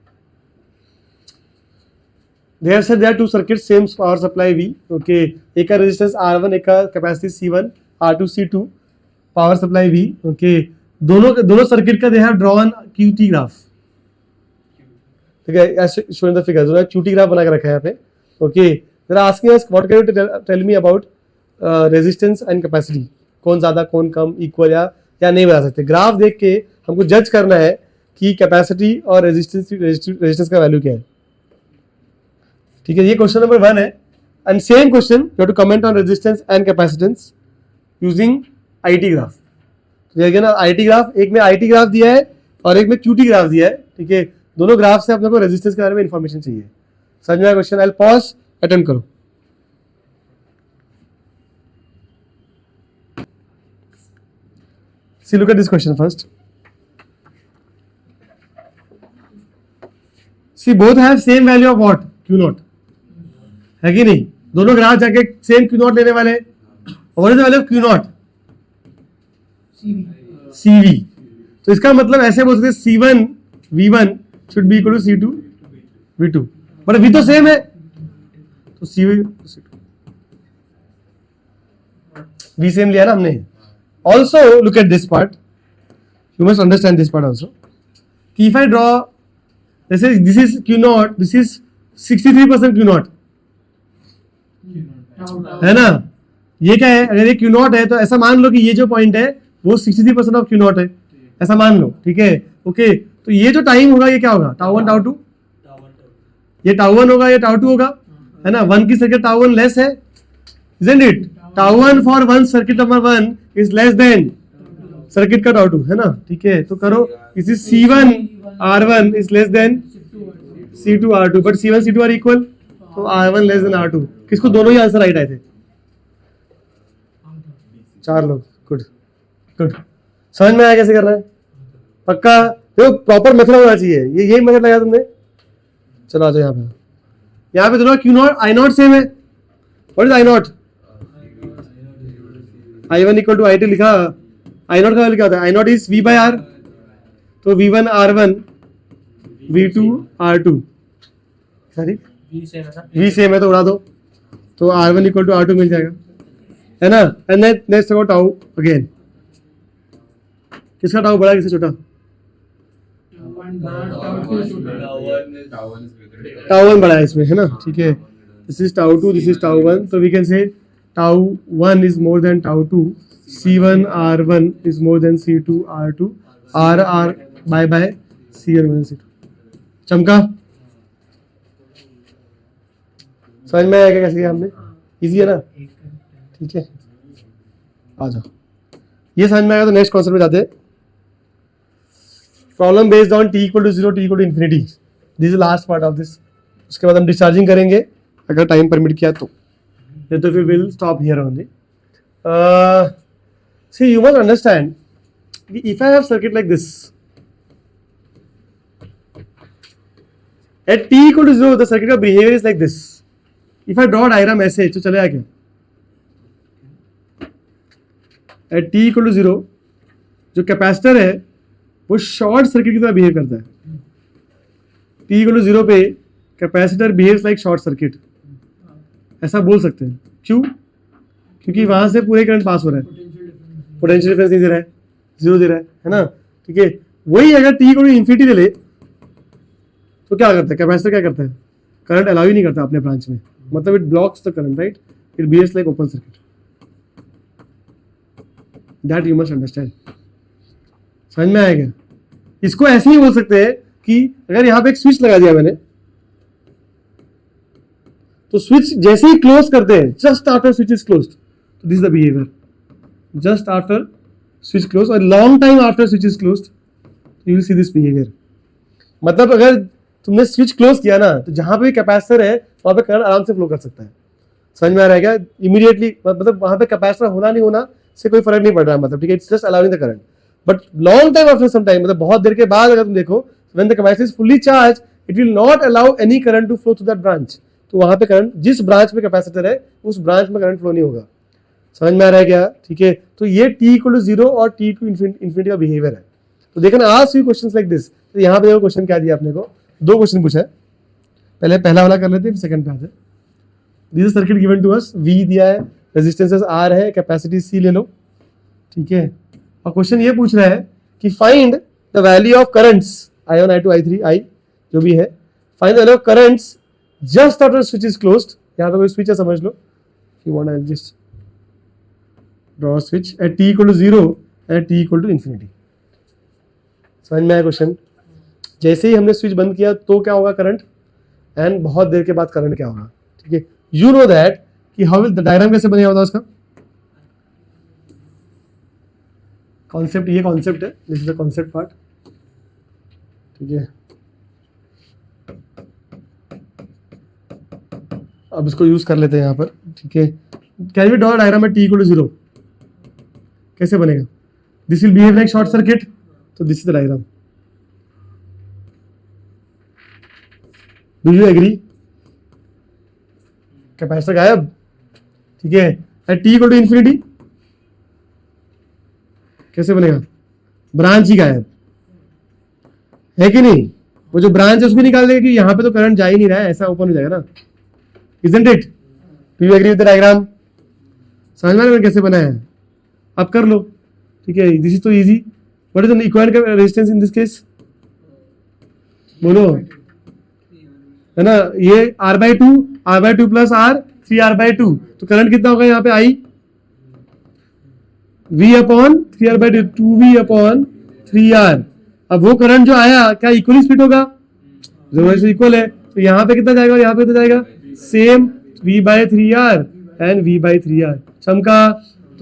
There say there two circuit same power supply V, okay. एक का रेजिस्टेंस R1, एक का capacity C1, R2 C2, power supply V, okay. दोनों सर्किट का they have drawn QT graph, ठीक है. As shown in the figure, जो QT graph बना के रखा है यहाँ पे, okay. They are asking us what can you tell me about resistance and capacity, कौन ज्यादा कौन कम, इक्वल या नहीं बता सकते. ग्राफ देख के हमको जज करना है कि कैपेसिटी और रेजिस्टेंस का वैल्यू क्या है, ठीक है. ये क्वेश्चन नंबर 1 है. And same question you have to comment on resistance and capacitance using it graph. देखिए ना, आईटी ग्राफ, एक में आईटी ग्राफ दिया है और एक में क्यूटी ग्राफ दिया है, ठीक है. दोनों ग्राफ से अपने को रेजिस्टेंस के बारे में इंफॉर्मेशन चाहिए. समझ में आया question. I will pause, attempt करो. See, look at this question first. See, both have same value of what? Q0. है कि नहीं. दोनों ग्राफ जाके सेम Q0 लेने वाले. What is the value of Q0? CV. तो इसका मतलब ऐसे बोल सकते C1 V1 should be equal to C2 V2. But V तो सेम है, तो CV V सेम लिया ना हमने. Also, look at this part. You must understand this part also. If I draw, this is Q0, this is 63% Q0. है ना. ये क्या है, अगर ये Q0 है तो ऐसा मान लो कि ये जो पॉइंट है वो 63% ऑफ Q0 है, ऐसा मान लो, ठीक है. ओके. तो ये जो टाइम होगा ये क्या होगा, टाउ 1 टाउ 2. ये टाउ 1 होगा, ये टाउ 2 होगा, है ना. 1 की सर्किट टाउ 1 लेस है, isn't it? Tau 1 for 1 circuit number 1 is less than circuit का टाउ 2, है ना. ठीक है. तो करो, इस is C1 R1 is less than C2 R2, but C1 C2 are equal, तो R1 लेस देन R2. किसको, दोनों ही आंसर राइट आए थे. 4 लोग, गुड गुड। समझ में आया कैसे करना है? पक्का? देखो प्रॉपर मेथड होना चाहिए, ये यही मेथड लगाया तुमने। चलो आ जाओ यहाँ पे दोनों q not I not same है। What is I not? I1 equal to I2 लिखा, आई नॉट का वैल्यू क्या होता है? I not is V by R, तो V1 R1 V2 R2, sorry V same है तो उड़ा दो, तो R1 इक्वल टू R2 मिल जाएगा, है ना? And then next about tau again, किसका टाउ बड़ा है किसका छोटा? टाउ 1 बड़ा है इसमें, है ना? ठीक है, this is tau 2, this is tau 1, तो we can say tau 1 is more than tau 2, C1 R1 is more than C2 R2, R by by C1 C2। चमका? समझ में आया क्या कैसे किया हमने? इजी है ना? ठीक है, आ जाओ। ये समझ में आएगा तो नेक्स्ट कॉन्सेप्ट में जाते हैं। Problem based on t equal to 0, t equal to infinity, this is last part of this. उसके बाद हम डिस्चार्जिंग करेंगे अगर टाइम परमिट किया तो, नहीं तो फिर will stop here only. See you must understand, if I have circuit like this at t equal to 0 the circuit का behavior is like this. If I draw diagram ऐसे तो चलेगा क्या? At t equal to 0 जो capacitor है वो short circuit की तरह बिहेव करता है। t equal to 0 पे capacitor behaves like short circuit, ऐसा बोल सकते हैं। क्यों? क्योंकि वहां से पूरे करंट पास हो रहा है, पोटेंशियल डिफरेंस नहीं दे रहा है, 0 दे रहा है ना? ठीक है, वही अगर t को इन्फिनिटी ले ले तो क्या करता है कैपेसिटर? क्या करता है? करंट अलाउ ही नहीं करता अपने ब्रांच में, मतलब it blocks the current, right? It behaves like open circuit, that you must understand. समझ में आएगा? इसको ऐसे ही बोल सकते हैं कि अगर यहाँ पे एक स्विच लगा दिया मैंने, तो स्विच जैसे ही क्लोज करते हैं, just after switch is closed, तो this is the behaviour, just after switch close और long time after switch is closed, you will see this behaviour. मतलब अगर तुमने स्विच क्लोज किया ना, तो जहां पे कैपेसिटर है वहां पे करंट आराम से फ्लो कर सकता है। समझ में आ रहा है क्या? इमीडिएटली, मतलब वहां पे कैपेसिटर होना नहीं होना से कोई फर्क नहीं पड़ रहा है, मतलब ठीक है, it's just allowing the current. But long time after some time, मतलब बहुत देर के बाद अगर तुम देखो, when the capacitor is fully charge, it will not allow any current to flow through that branch. तो वहां पे करंट, जिस ब्रांच में कैपेसिटर है उस ब्रांच में करंट फ्लो नहीं होगा। समझ में आ रहा है क्या? ठीक है, तो ये t इक्वल टू 0 और t टू इन्फिनिटी का बिहेवियर है। तो देखना आज फ्यू क्वेश्चंस लाइक दिस। तो यहाँ पे देखो क्वेश्चन क्या दिया अपने को, 2 क्वेश्चन पूछा है। पहले पहला वाला कर लेते हैं, फिर सेकंड पे आते हैं। This circuit given to us, V दिया है, रेजिस्टेंसेस R है, कैपेसिटी C ले लो, ठीक है। और क्वेश्चन ये पूछ रहा है कि find the value of currents I1 I2 I3 I जो भी है, find the value of currents just after switch is closed. यहाँ पे कोई स्विच है समझ लो, you want I just draw switch at t equal to 0 at t equal to infinity. समझ में आया क्वेश्चन? जैसे ही हमने स्विच बंद किया तो क्या होगा करंट, एंड बहुत देर के बाद करंट क्या होगा, ठीक है। यू नो दैट कि हाउ विल द डायग्राम कैसे बनेगा होता उसका कॉन्सेप्ट, ये कॉन्सेप्ट है, this is the concept part, ठीक है। अब इसको यूज कर लेते हैं यहाँ पर, ठीक है। Can we draw diagram at t equal to 0, कैसे बनेगा? This will behave like short circuit, तो this is the diagram. Do you agree? Capacitor गायब, ठीक है। At t equal to infinity कैसे बनेगा? ब्रांच ही गायब है कि नहीं? वो जो ब्रांच है उसको निकाल देगा कि यहाँ पे तो करंट जा ही नहीं रहा है, ऐसा ओपन हो जाएगा ना, isn't it? Do you agree with the diagram? समझ में आ रहा है कैसे बनाया है? आप कर लो, ठीक है। दिस इज तो easy. What is the equivalent resistance in this case? बोलो, है ना? ये R/2 प्लस R 3R/2, तो करंट कितना होगा यहाँ पे? I V upon 3R/2, 2V/3R। अब वो करंट जो आया क्या इक्वली स्प्लिट होगा? जरूर से इक्वल है, तो यहाँ पे कितना जाएगा, यहाँ पे कितना जाएगा? Same V/3R and V/3R। चमका?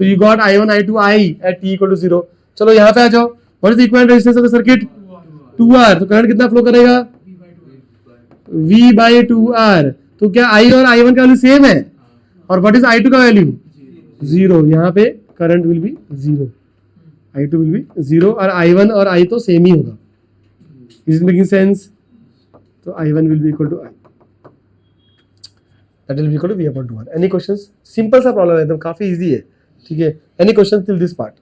तो you got I1 I2 I at t equal to 0। चलो यहाँ पे आ जाओ। What is the equivalent resistance of the circuit? 2R। तो करंट कितना फ्लो करेगा? V/2R। तो क्या I और I1 का वैल्यू सेम है? और व्हाट इज I2 का वैल्यू? 0, यहाँ पे current will be 0, I2 will be 0 और I1 और I तो सेम ही होगा. Is making sense? तो I1 will be equal to I, that will be equal to V upon 2R. Any questions? Simple सा प्रॉब्लम है एकदम, काफी इजी है. ठीक है, any question till this part?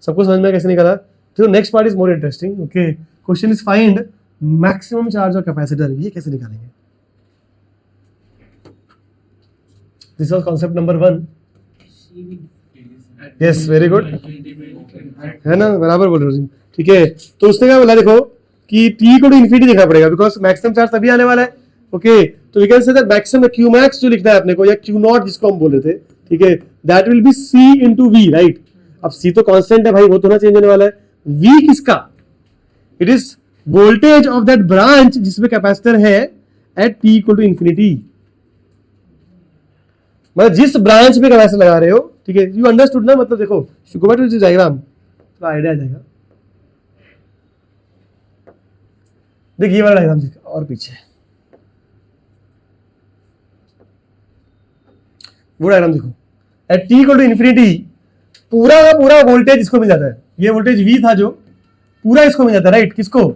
सबको समझ में कैसे निकाला? तो next part is more interesting. Okay, question is find maximum charge of capacitor. ये कैसे निकालेंगे? This was concept number 1. Yes, very good, है ना, बराबर बोल रहे हो. ठीक है, तो उसने क्या बोला, देखो कि t को इन्फिनिटी देखना पड़ेगा बिकॉज मैक्सिमम चार्ज तभी आने वाला है. ओके, तो we can say that maximum q max जो लिखना है अपने को, या q नॉट जिसको हम बोल रहे थे, ठीक है, that will be c into V, right. अब c तो कांस्टेंट है भाई, वो तो ना चेंज होने वाला है. v किसका? It is voltage of that branch जिसमें कैपेसिटर है at t equal to infinity. मतलब जिस ब्रांच में कैपेसिटर लगा रहे हो, ठीक है, यू अंडरस्टूड ना. मतलब देखो, go back to this diagram तो आइडिया आ जाएगा. देख ये वाला डायग्राम देख, और पीछे वो डायग्राम देखो. At t equal to infinity पूरा का पूरा वोल्टेज इसको मिल जाता है. ये वोल्टेज v था जो पूरा इसको मिल जाता है, राइट. किसको?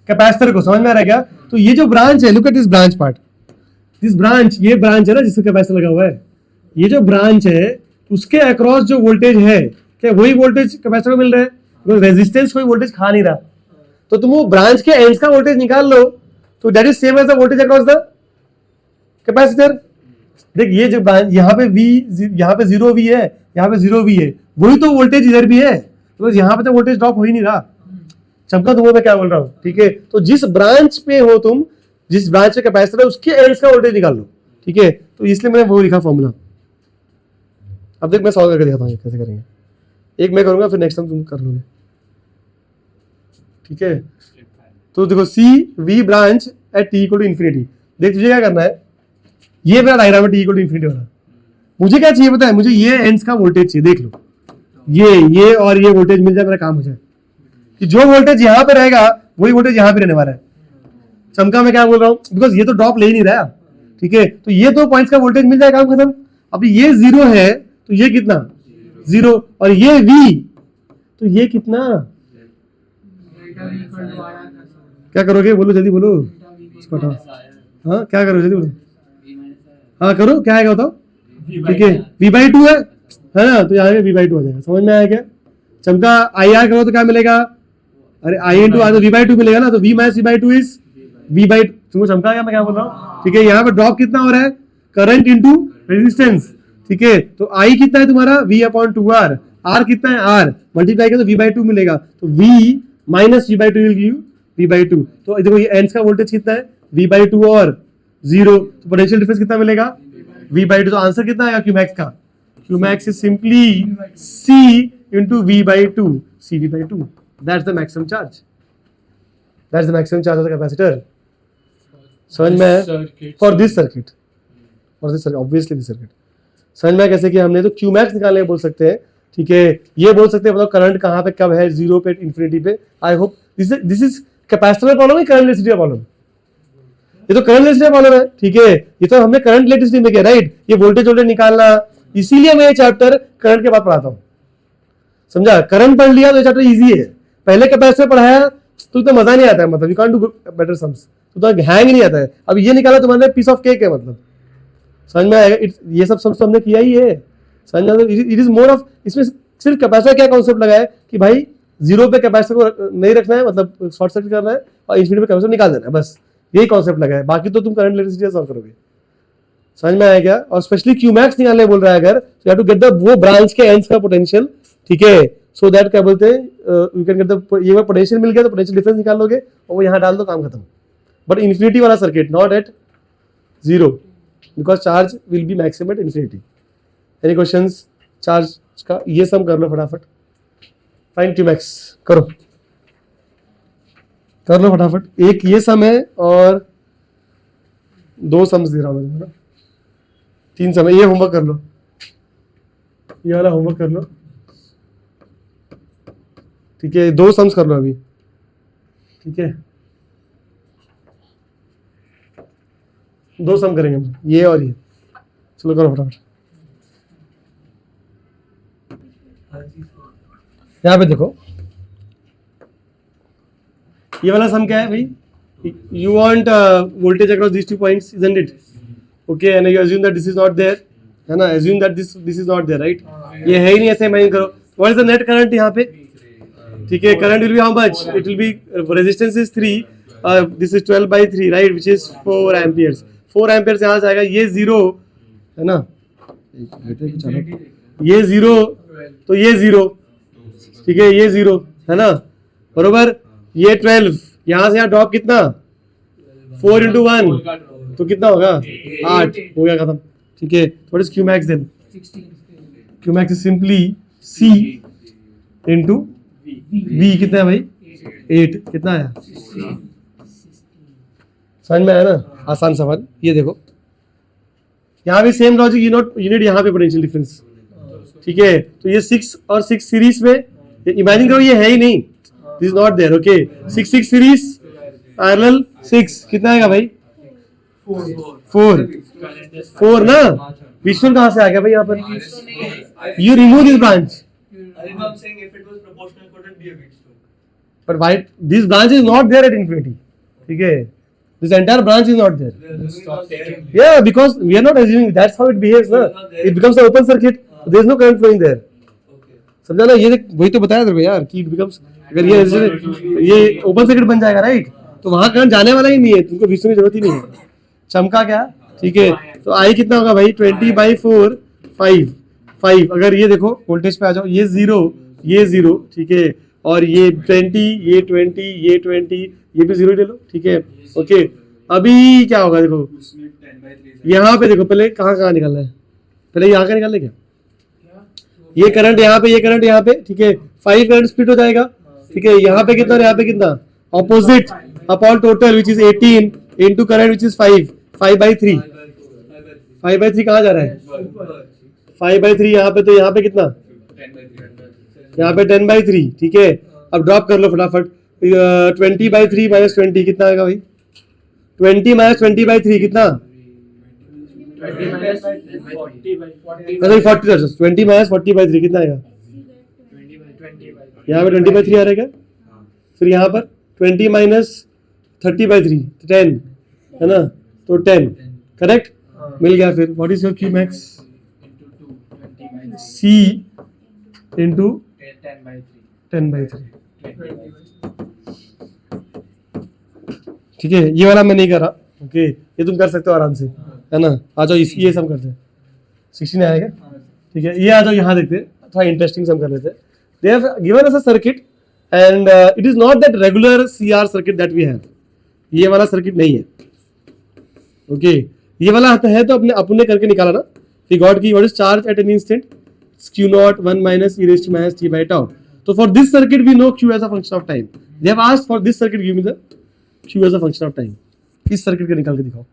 कैपेसिटर को. समझ में आ रहा है क्या? तो ये जो ब्रांच है, look at this branch part, this branch, ये ब्रांच है ना जिसमें कैपेसिटर लगा हुआ है. ये जो ब्रांच है उसके अक्रॉस जो वोल्टेज है, क्या वही वोल्टेज कैपेसिटर को मिल रहा है? बिकॉज रेजिस्टेंस कोई वोल्टेज खा नहीं रहा. तो तुम वो ब्रांच के एंड्स का वोल्टेज निकाल लो, तो that is same as the voltage across the capacitor. देख ये जो ब्रांच, यहाँ पे v, यहाँ पे 0v है, यहाँ पे 0v है, वही तो वोल्टेज इधर भी है. तो यहाँ पे तो वोल्टेज ड्रॉप हो ही नहीं रहा. चमका तुम्हें मैं क्या बोल रहा हूँ? ठीक है, तो जिस ब्रांच पे हो तुम, जिस ब्रांच पे कैपेसिटर है, उसके एंड्स का वोल्टेज निकाल लो. ठीक है, तो इसलिए मैंने वो लिखा फॉर्मूला. अब देख मैं सॉल्व करके दिखाता हूँ कैसे करेंगे. एक मैं करूंगा, फिर नेक्स्ट टाइम तुम कर लोगे. ठीक है, तो देखो see we branch at t equal to infinity. देख तुझे क्या करना है, ये मेरा डायग्राम है टी इक्वल टू इन्फिनिटी वाला. मुझे क्या चाहिए पता है? मुझे ये एंड्स का वोल्टेज चाहिए. देख लो, ये और ये वोल्टेज मिल जाए, मेरा काम हो जाए. कि जो वोल्टेज यहाँ पे रहेगा वही वोल्टेज यहाँ पे रहने वाला है. चमका मैं क्या बोल रहा हूँ? बिकॉज ये तो ड्रॉप ले ही नहीं रहा. ठीक है, तो ये 2 पॉइंट्स का वोल्टेज मिल जाए, काम खत्म. अब ये 0 है तो ये कितना? 0. और ये v, तो ये कितना? क्या करोगे? बोलो जल्दी बोलो. इसको हटाओ. हाँ क्या करोगे? जल्दी बोलो. हाँ करो, क्या आएगा बताओ. ठीक है, v/2 है ना, तो यहाँ v/2 आ जाएगा. समझ में आया क्या? चमका IR करो तो क्या मिलेगा? अरे I इंटू आर तो v/2 मिलेगा ना. तो v minus v/2 is v/2. तुमको चमका गया मैं क्या बोल रहा हूँ? ठीक है, यहाँ पे ड्रॉप कितना हो रहा है? Current into resistance. ठीक है, तो I कितना है तुम्हारा? v upon 2R. R कितना है? R मल्टीप्लाई किया तो v/2 मिलेगा. तो v minus v/2 will give v/2. तो देखो ये एंड्स का वोल्टेज कितना है? v/2 और 0. तो पोटेंशियल डिफरेंस कितना मिलेगा? v/2. तो आंसर कितना आएगा Q मैक्स का? Q max is simply C into v/2, CV/2. That's the maximum charge. That's the maximum charge of the capacitor. समझ में? For this circuit. Obviously this circuit. समझ में कैसे किया हमने? तो Q max निकालने बोल सकते हैं. ठीक है, ये बोल सकते हैं मतलब करंट कहाँ पे कब है, 0 पे, इन्फिनिटी पे. I hope this is capacitor problem है, करंट इलेक्ट्रिसिटी प्रॉब्लम. ये तो करंट इलेक्ट्रिसिटी प्रॉब्लम है. ठीक है, ये तो हमने करंट इलेक्ट्रिसिटी में किया, राइट. ये वोल्टेज निकालना, इसीलिए मैं ये चैप्टर करंट के बाद पढ़ाता हूँ. समझा? करंट पढ़ लिया तो ये चैप्टर इजी है. पहले कैपेसिटर पढ़ाया तो इतना मजा नहीं आता है. मतलब you can't do better sums, तो हैंग नहीं आता है. अब ये निकाला तुम्हारे पीस ऑफ केक है. मतलब समझ में आएगा? ये सब सम्स हमने किया ही है. समझ में? इट इज मोर ऑफ, इसमें सिर्फ कैपेसिटर क्या कॉन्सेप्ट लगा है कि भाई 0 पे कैपेसिटर को नहीं रखना है, मतलब शॉर्ट सर्किट करना है, और इन्फिनिटी पे कैपेसिटर निकाल देना है. बस यही कॉन्सेप्ट लगा है. बाकी तो तुम करंट इलेक्ट्रिसिटी सॉल्व करोगे. समझ में आया क्या? और स्पेशली क्यू मैक्स निकालने बोल रहा है अगर, तो you have to get the वो ब्रांच के एंड्स का पोटेंशियल. ठीक है, सो दैट क्या बोलते हैं, यू कैन गेट द, ये पोटेंशियल मिल गया तो पोटेंशियल डिफरेंस निकाल लोगे और वो यहाँ डाल दो, काम खत्म. बट इन्फिनिटी वाला circuit, not at 0, because charge will be maximum at infinity. Any questions charge का? ये सम कर लो फटाफट. फाइंड क्यू मैक्स करो, कर लो फटाफट. एक ये सम है और 2 सम्स दे रहा हूँ मैं, 3 सम है. ये होमवर्क कर लो, ये वाला होमवर्क कर लो. ठीक है, 2 सम्स कर लो अभी. ठीक है, 2 सम करेंगे हम, ये और ये. चलो करो फटाफट. यहाँ पे देखो ये वाला सम क्या है भाई, you want voltage across these 2 points, isn't it? Okay, and you assume that this is not there, है ना, assume that this is not there, right? ये है ही नहीं, ऐसे इमेजिन करो. What is the net current यहाँ पे? ठीक है, current will be how much? It will be resistance is 3, this is 12 by 3, right, which is 4 amperes. 4 amperes यहाँ से आएगा, ये 0 है ना, ये 0 तो ये 0, ठीक है, ये 0 है ना, बरोबर. ये 12 यहाँ से यहाँ ड्रॉप कितना, 4 into 1 तो कितना होगा 8, हो गया खत्म. ठीक है, what is Q max then? Q max is simply C into V. कितना है भाई, 8. कितना आया, समझ में आया ना, आसान सवाल. ये देखो यहाँ भी सेम लॉजिक, यूनिट यहाँ पे पोटेंशियल डिफरेंस. ठीक है, तो ये 6 और 6 सीरीज में, इमेजिन करो ये है ही नहीं, this is not there. Okay, 6 series parallel 6 कितना आएगा भाई, 4 ना. बीच में कहाँ से आ गया भाई यहाँ पर, you remove this branch, but why this branch is not there at infinity? ठीक है, this entire branch is not there. Yeah, because we are not assuming, that's how it behaves ना. It becomes an open circuit, there is no current flowing there. समझा ना, ये वही तो बताया तेरे को यार कि it becomes, अगर ये ओपन सर्किट बन जाएगा राइट, तो वहां करंट जाने वाला ही नहीं है, तुमको विश्व की जरूरत ही नहीं है. चमका क्या, ठीक है, तो आई कितना होगा भाई 20/4 5. अगर ये देखो वोल्टेज पे आ जाओ, ये 0 ये 0, ठीक है, और ये 20 ये 20 ये 20 ये भी 0 ले लो. ठीक है, ओके. अभी क्या होगा देखो, यहाँ पे देखो, पहले कहाँ निकालना है, पहले यहाँ का निकालना है क्या, ये करंट यहाँ पे, ये करंट यहाँ पे, ठीक है, 5 करंट स्प्लिट हो जाएगा. ठीक है, यहाँ पे कितना और यहाँ पे कितना, opposite upon total which is 18 into current which is 5/3. 5/3 कहाँ जा रहा है, 5/3 यहाँ पे, तो यहाँ पे कितना, यहाँ पे 10/3. ठीक है, अब ड्रॉप कर लो फटाफट, 20/3 - 20 कितना आएगा भाई, 20 - 20/3 कितना, 20 - 40/3 कितना आएगा, यहाँ पे 20/3 आ रहेगा. फिर यहाँ पर 20 - 30/3 10 है ना, तो 10 करेक्ट मिल गया. फिर what is your Q max, C into 10/3. ठीक है, ये वाला मैं नहीं कर रहा. ओके, ये तुम कर सकते हो आराम से, है ना. आ जाओ, ये सम करते हैं, 16 आएगा. ठीक है, ये आ जाओ, यहाँ देखते हैं, थोड़ा इंटरेस्टिंग सम कर लेते हैं. They have given us a circuit and it is not that regular CR circuit that we have. ये वाला सर्किट नहीं है. ओके, ये वाला है तो अपने करके निकाला ना. He got की what is charge at an instant, Q0 1 minus e raised to minus t by tau. So for this circuit we know Q as a function of time. They have asked for this circuit, give me the Q as a function of time. इस circuit का निकाल के दिखाओ.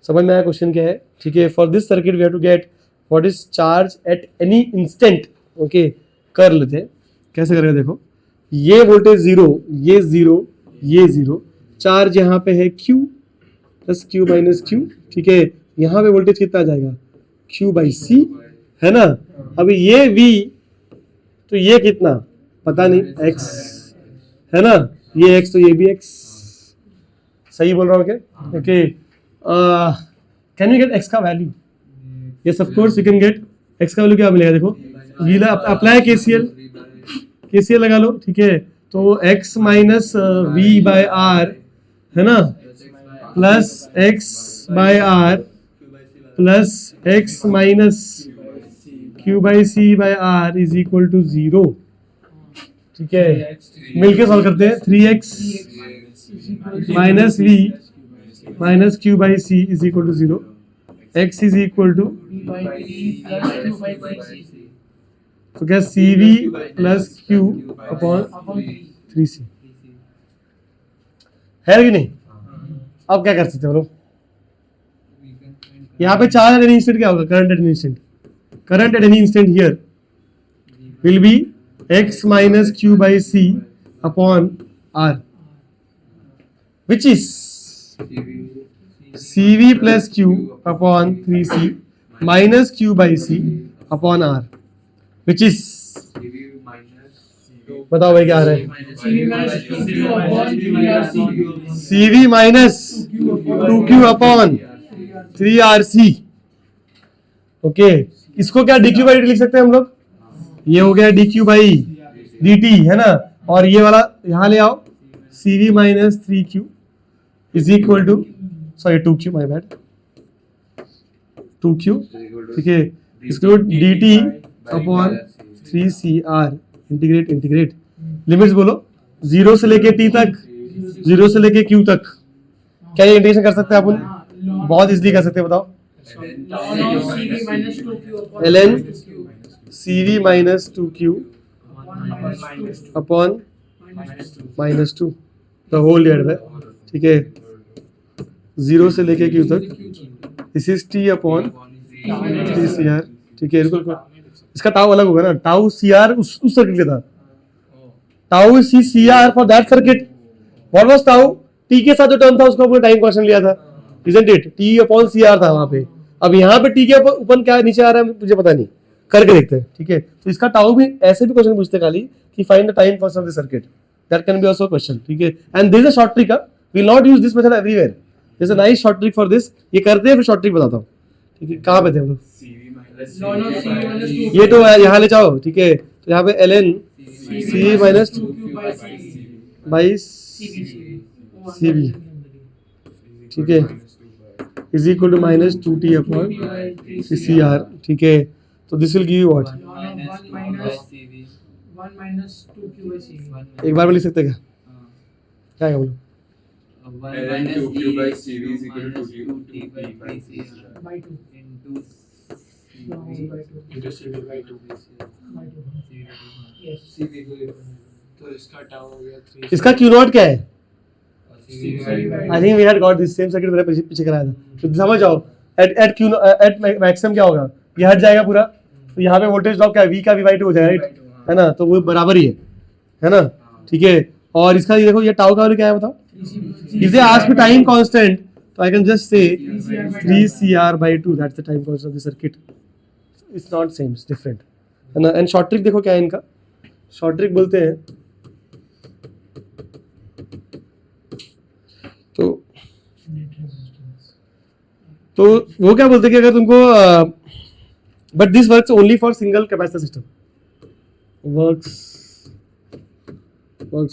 समझ में आया question क्या है. ठीक है, for this circuit we have to get what is charge at any instant. Okay, कर लेते हैं, कैसे करेंगे देखो. ये वोल्टेज 0 ये 0 ये 0, चार्ज यहाँ पे है Q plus Q minus Q. ठीक है, यहाँ पे वोल्टेज कितना आ जाएगा, Q/C है ना. अभी ये V, तो ये कितना पता नहीं, X है ना, ये X तो ये भी X. सही बोल रहा हूँ क्या. Okay, can you get X का value. Yes of course you can gate X का वैल्यू. क्या मिलेगा देखो, अप्लाई KCL लगा लो. ठीक है, तो X माइनस V/R है ना, plus X/R plus X minus Q/C/R is equal to 0. ठीक है, मिलके सॉल्व करते हैं. 3X minus V minus Q/C is equal to 0. X is equal to, तो क्या CV plus Q upon 3C है कि नहीं. अब क्या कर सकते हो लोग, यहाँ पे चार्ज एट एनी इंस्टेंट क्या होगा, current eight any instant. Current eight any instant here will be X minus Q/C upon R, which is CV plus Q upon 3C minus Q/C upon R, which is, बताओ भाई क्या आ रहा है, CV minus 2Q upon 3RC. CV minus 2Q upon 3RC. Okay, इसको क्या DQ by dt लिख सकते हैं हम लोग, ये हो गया DQ बाई dt है ना, और ये वाला यहाँ ले आओ, CV minus 3Q is equal to, sorry 2Q, my bad, 2Q, ठीक है, इसको dt upon 3CR, integrate, limits बोलो, 0 से लेके t तक, 0 से लेके q तक, क्या ये इंटीग्रेशन कर सकते हैं अपन, बहुत इजीली कर सकते हैं, बताओ, Ln of CV minus 2Q upon ln 2Q. CV minus 2Q 1 minus 2 upon minus 2. Minus 2 the whole divide by, ठीक है, 0 से लेके q तक, this is t upon 3CR, ठीक है, बिल्कुल, इसका टाउ अलग होगा ना, टाउ CR उस सर्किट के था, tau is CR for that circuit, what was tau, t के साथ जो टर्म था उसको अपने टाइम कांस्टेंट लिया था, isn't it, t upon CR था वहां पे, अब यहाँ पे t के ऊपर क्या नीचे आ रहा है मुझे पता नहीं, करके देखते हैं, ठीक है, तो इसका टाउ भी ऐसे भी क्वेश्चन पूछते हैं खाली कि find the time constant of the circuit, that can be also question, ठीक है, and there is a short trick, we will not use this method everywhere, there is a nice short trick for this, ये करते हैं फिर short trick बताता हूँ, ठीक है, कहाँ पे थे हम लोग, Ln of CV minus 2Q. ये तो यहाँ ले जाओ, ठीक है, तो यहाँ पे ln CV minus 2Q by CV. By CV. CV, ठीक है, is equal to minus 2t upon 3CR, ठीक है, तो this will give you what, Ln of 1 minus 2Q by CV. एक बार में लिख सकते हैं क्या क्या बोलो, ln 2Q by CV is equal to 2T by 3CR By 2. into No, by 2. into CV by 2. By 2. Yes. CV तो इसका टाउ हो गया 3. इसका Q नॉट क्या है, CV I think we had got this same circuit मेरे पीछे कराया था, तो समझ जाओ, एट Q एट मैक्सिमम क्या होगा, ये हट जाएगा पूरा, तो यहाँ पे वोल्टेज ड्रॉप क्या है, V का V/2 हो जाएगा, राइट, है ना, तो वो बराबर ही है ना, ठीक है, और इसका ये देखो, ये टाउ का वैल्यू क्या है बताओ, if they ask me time constant, तो I can just say 3CR/2, that's the time constant of the circuit, it's not same, it's different, है ना, एंड शॉर्ट ट्रिक देखो क्या है इनका, शॉर्ट ट्रिक बोलते हैं, तो वो क्या बोलते हैं कि अगर तुमको, but this works only for single capacitor system, works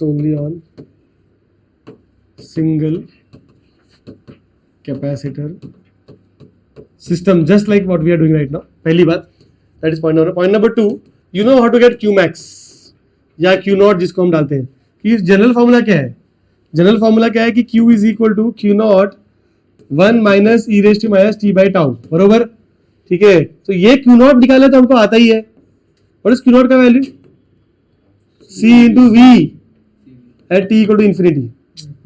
only on single capacitor system, just like what we are doing right now, पहली बात, that is point number 1. Point number 2, you know how to get Q max या Q naught जिसको हम डालते हैं, कि general formula क्या है, जनरल फॉर्मूला क्या है कि Q is equal to Q not 1 minus e raise to minus t by tau, बरोबर, ठीक है, तो ये Q नॉट निकालना तो हमको आता ही है, व्हाट इज Q नॉट का value, C into V at t equal to infinity,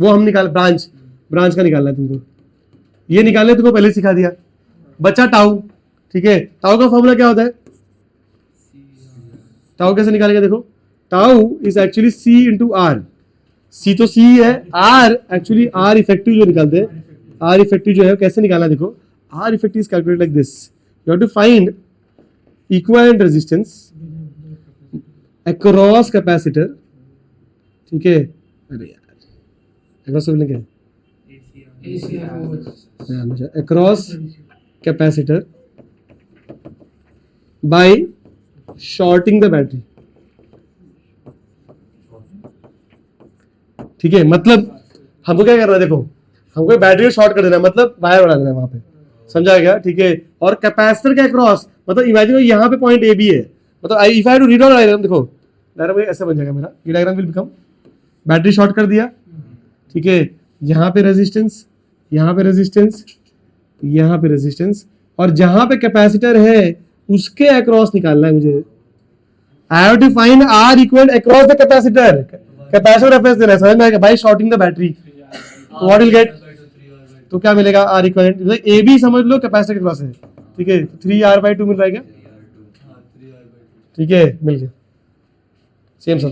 वो हम निकाल, ब्रांच का निकालना है तुमको, ये निकालने तुमको पहले सिखा दिया, बचा टाउ, ठीक है, टाउ का फॉर्मूला क्या होता है, टाउ कैसे निकालेगा देखो, tau is actually C into R, C तो C है, R एक्चुअली R इफेक्टिव जो निकालते हैं, R इफेक्टिव जो है कैसे निकालना देखो, R effective is calculate like this, you have to find equivalent resistance across capacitor, ठीक है, अरे यार अक्रॉस क्या है, ACR. Across capacitor by shorting the battery, ठीक है, मतलब हमको क्या करना है देखो, हमको बैटरी को शॉर्ट कर देना है, मतलब वायर बढ़ा देना है वहां पे, समझा गया, ठीक है, और कैपेसिटर के अक्रॉस, मतलब इमेजिन यहाँ पे पॉइंट ए बी है, मतलब if I to read out diagram, देखो डायग्राम ऐसे बन जाएगा मेरा, ये diagram will become, battery short कर दिया, ठीक है, यहाँ पे रेजिस्टेंस, यहाँ पे रेजिस्टेंस, यहाँ पे रेजिस्टेंस, और जहां पे कैपेसिटर है उसके अक्रॉस निकालना है मुझे, I have to find R equal across the capacitor, capacitor reference देना है, समझ में आएगा बाय शॉर्टिंग द बैटरी, तो व्हाट विल गेट, तो क्या मिलेगा R इक्वल, ए बी समझ लो कैपेसिटर के पास है, ठीक है, 3R/2 मिल रहा है क्या, ठीक है, मिल गया, सेम सब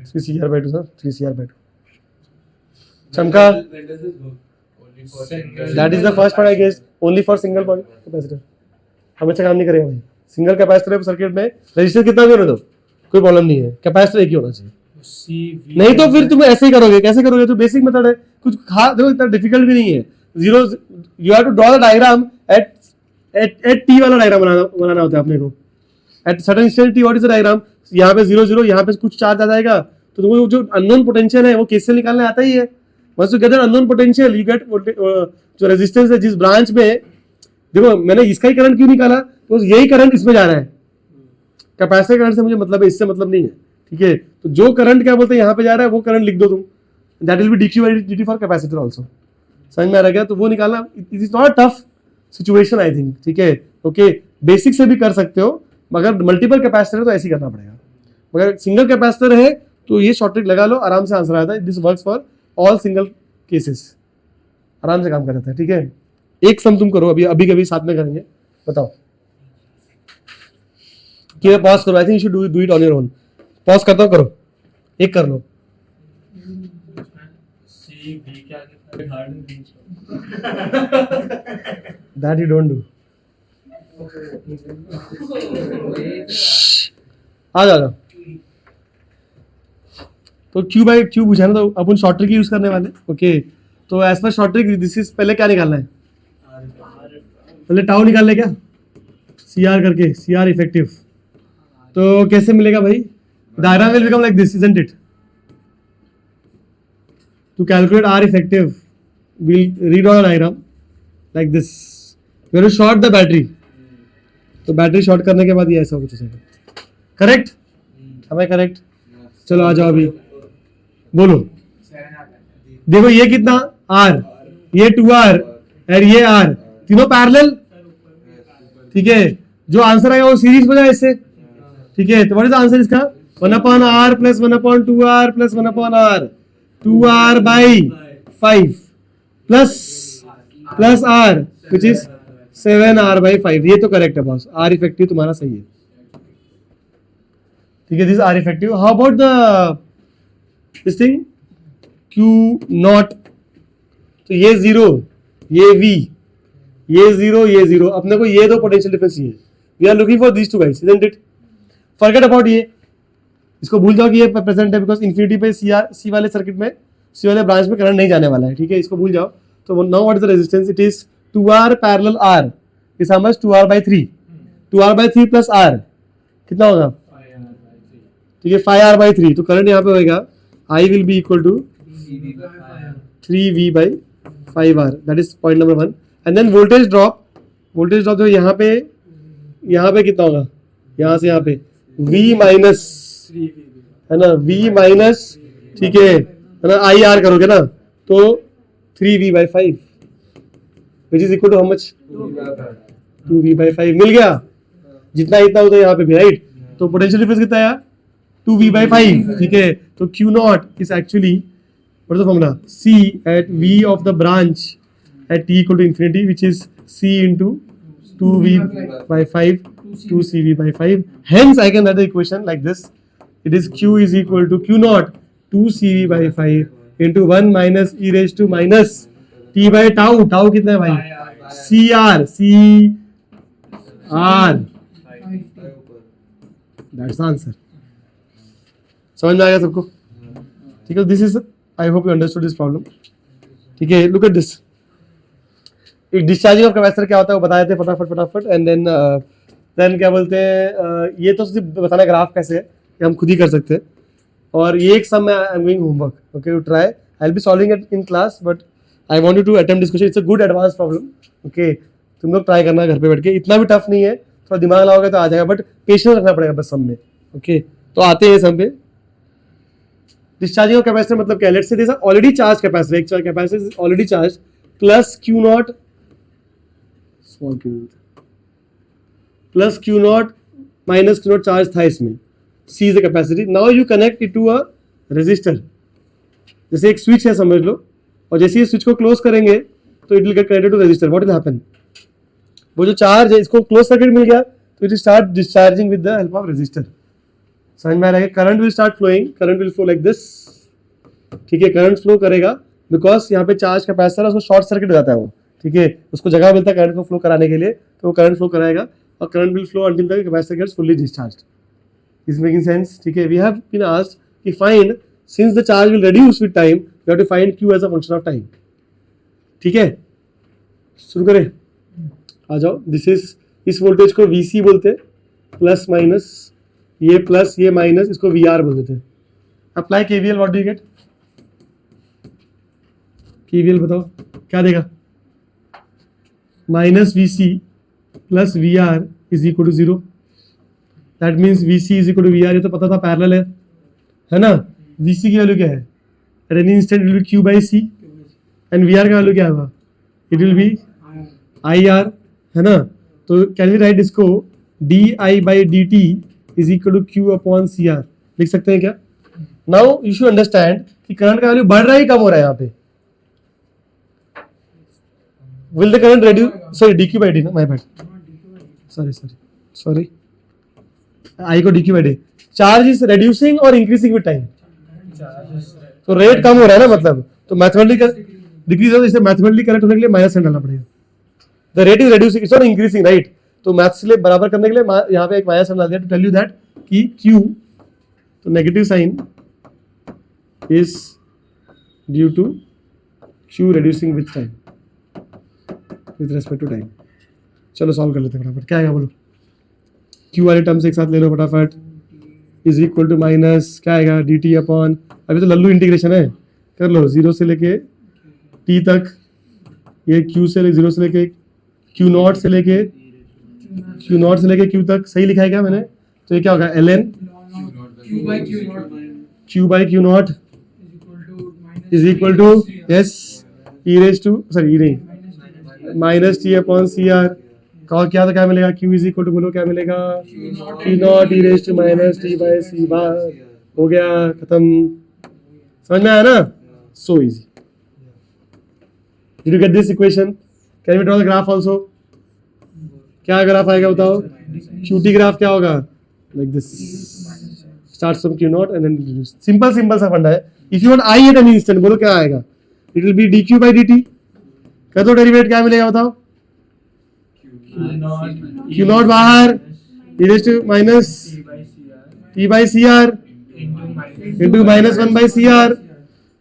3CR/2 सर, 3CR/2 चमका, that is the first part I guess, only for single point capacitor, हम अच्छा काम नहीं करेंगे भाई, सिंगल कैपेसिटर सर्किट में रेजिस्टेंस कितना भी होने दो, कोई प्रॉब्लम नहीं है, कैपेसिटर एक ही होना चाहिए। CV नहीं तो फिर तुम ऐसे ही करोगे, कैसे करोगे? तो बेसिक मेथड है, कुछ देखो इतना डिफिकल्ट भी नहीं है। Zero, you have to draw the diagram at T वाला डायग्राम बनाना होता है अपने को। At certain instant T what is the diagram, यहाँ पे 0 0, यहाँ पे कुछ चार्ज आ जाएगा, तो तुमको जो अननोन पोटेंशियल है वो केसीएल निकालने आता ही है। Once you get an unknown potential you get जो रेजिस्टेंस है जिस ब्रांच में, देखो मैंने इसका ही करंट क्यों निकाला, तो यही करंट इसमें जा रहा है, कैपेसिटर करंट से मुझे मतलब है, इससे मतलब नहीं है, ठीक है। तो जो करंट क्या बोलते हैं यहाँ पे जा रहा है वो करंट लिख दो तुम, that will be dq by dt for capacitor also. समझ में आ रहा है? तो वो निकालना it is not tough situation I think, ठीक है। ओके, बेसिक से भी कर सकते हो, मगर मल्टीपल कैपेसिटर है तो ऐसे ही करना पड़ेगा। मगर सिंगल कैपेसिटर है तो ये शॉर्ट ट्रिक लगा लो, आराम से आंसर आता है। This works for all single cases, आराम से काम कर जाता है, ठीक है। एक सम तुम करो, अभी कभी साथ में करेंगे, बताओ। कि पॉज करो, I think you should do it on your own. Pause करता हूँ, करो, एक कर लो। CV क्या कितना हार्ड नहीं दैट यू डोंट डू। आ जाओ। तो क्यू बाई क्यू पूछा ना, तो अपन शॉर्ट ट्रिक यूज करने वाले। ओके, तो as per short trick this is, पहले क्या निकालना है? पहले टाउ निकाल ले क्या, CR करके, CR इफेक्टिव। तो कैसे मिलेगा भाई? Diagram will become like this, isn't it? To calculate R effective, we'll read on a diagram like this. We have to short the battery. तो बैटरी शॉर्ट करने के बाद ये ऐसा कुछ है, करेक्ट? हमें करेक्ट? चलो आ जाओ, अभी बोलो। देखो ये कितना R, ये 2R और ये R, तीनों पैरेलल, ठीक है। जो आंसर आएगा वो सीरीज में जाए इससे, ठीक है। तो व्हाट इज आंसर इसका? 1/R plus 1/2R plus 1/R, 2R by 5 plus R which is 7R by 5। ये तो करेक्ट है बॉस, R इफेक्टिव तुम्हारा सही है, ठीक है। This R effective. How about the this thing Q not? तो ये 0, ये V, ये 0, ये 0, अपने को ये दो पोटेंशियल डिफरेंस चाहिए। We are looking for these two guys, isn't it? Forget about ये, इसको भूल जाओ कि ये प्रेजेंट है, बिकॉज इन्फिनिटी पे सी वाले सर्किट में, सी वाले ब्रांच में करंट नहीं जाने वाला है, ठीक है। इसको भूल जाओ। तो now what is the resistance? It is 2R parallel R is how much? 2R by 3, 2R by 3 plus R कितना होगा? ठीक है, 5R by 3। तो करंट यहाँ पे होगा I will be equal to 3V by 5R, that is point number 1। And then voltage drop जो यहाँ पे कितना होगा? यहाँ से यहाँ पे V माइनस, है ना, V माइनस, ठीक है ना, IR करोगे ना तो 3V by 5 which is equal to how much? 2V by 5। मिल गया, जितना इतना होता है यहाँ पे भी, राइट। तो पोटेंशियल डिफरेंस कितना है? 2V by 5, ठीक है। तो Q naught is actually what is the formula? C at V of the branch at t equal to infinity, which is C into 2V by 5 2CV by 5. Hence I can write the equation like this. It is Q is equal to Q naught 2CV by 5 into 1 minus e raised to minus t by tau. Tau कितना है भाई? CR, that's the answer. समझ में आ गया सबको? ठीक है, this is, I hope you understood this problem, ठीक है। लुक एट दिस, एक डिस्चार्जिंग ऑफ कैपेसिटर क्या होता है वो बता देते फटाफट। एंड देन क्या बोलते हैं, ये तो सिर्फ बताना ग्राफ कैसे है ये हम खुद ही कर सकते हैं। और ये एक sum I am going homework, okay, to try. I will be solving it in class, but I want you to attempt this question. It's a good advance problem, okay. तुम लोग ट्राई करना घर पे बैठ के, इतना भी टफ नहीं है, थोड़ा दिमाग लगाओगे तो आ जाएगा, बट पेशेंस रखना पड़ेगा बस सम में, ओके। तो आते हैं सम पे। डिस्चार्जिंग ऑफ कैपेसिटर मतलब क्या? Let's say this already charge capacitor, एक capacitor is already charge plus Q not small q plus Q not minus Q not चार्ज था इसमें। C is the capacity. Now you connect it to a resistor, जैसे एक switch है समझ लो, और जैसे ये स्विच को क्लोज करेंगे तो it will get connected to resistor. What will happen? वो जो चार्ज है इसको क्लोज सर्किट मिल गया तो it will start discharging with the help of resistor. समझ में आ रहा है? Current will start flowing, current will flow like this, ठीक है। करंट फ्लो करेगा बिकॉज यहाँ पे चार्ज कैपेसिटर है, उसको शॉर्ट सर्किट हो जाता है वो, ठीक है। उसको जगह मिलता है करंट को फ्लो कराने के लिए, तो वो करंट फ्लो कराएगा। और current will flow until the capacitor gets fully discharged. Is making sense? ठीक है. वी हैव बीन आस्क्ड कि find since the charge will reduce with time you have to find q as a function of time. ठीक है, शुरू करें. आ जाओ. This is, इस वोल्टेज को VC बोलते हैं, प्लस माइनस, ये प्लस ये माइनस, इसको VR बोल देते हैं. Apply KVL, what do you get? KVL बताओ क्या देगा? Minus VC plus VR is equal to 0. That means VC is equal to VR. ये तो पता था, पैरेलल है ना. VC की वैल्यू क्या है? At any instant will be Q by C. And VR का वैल्यू क्या होगा? इट विल बी IR, है ना. तो कैन वी राइट इसको DI by DT is equal to Q upon CR. लिख सकते हैं क्या? नाउ यू शुड अंडरस्टैंड कि करंट का वैल्यू बढ़ रहा है कम हो रहा है यहाँ पे. Will the current reduce, sorry dq by d ना, my bad, sorry I को dq by d. Charge is reducing और increasing with time. तो रेट कम हो रहा है ना, मतलब तो मैथमेटिकली डिक्रीज हो, इसे मैथमेटिकली करेक्ट होने के लिए माइनस साइन डालना पड़ेगा. The rate is reducing, it's not increasing, right. तो मैथ्स के लिए बराबर करने के लिए यहाँ पे एक माइनस साइन डाल दिया टू टेल यू दैट कि q, तो negative sign is due to q reducing with time, with respect to time. चलो सॉल्व कर लेते हैं फटाफट. क्या आएगा बोलो? Q वाले टर्म्स एक साथ ले लो फटाफट. इज इक्वल टू माइनस क्या आएगा? dt अपॉन, अभी तो लल्लू इंटीग्रेशन है, कर लो 0 से लेके t तक. ये Q से 0 से लेके Q नॉट से लेके Q तक. सही लिखा है क्या मैंने? तो ये क्या होगा? ln Q by Q naught is equal to yes e raise to, sorry e नहीं, माइनस टी अपॉन CR. क्या तो क्या मिलेगा? Q इज इक्वल टू, बोलो क्या मिलेगा? Q not e raise to minus t by C bar. हो गया, खत्म. समझ में आया ना? So easy. Did you get this equation? Can we draw the graph also? क्या ग्राफ आएगा बताओ? QT ग्राफ क्या होगा? Like this, start from Q naught and then reduce. Simple सा फंडा है. If you want I at any instant, बोलो क्या आएगा? It will be dq by dt. कर दो डेरिवेट, क्या मिलेगा बताओ? Q नॉट बाहर, e raise to minus t by CR into minus 1 by CR,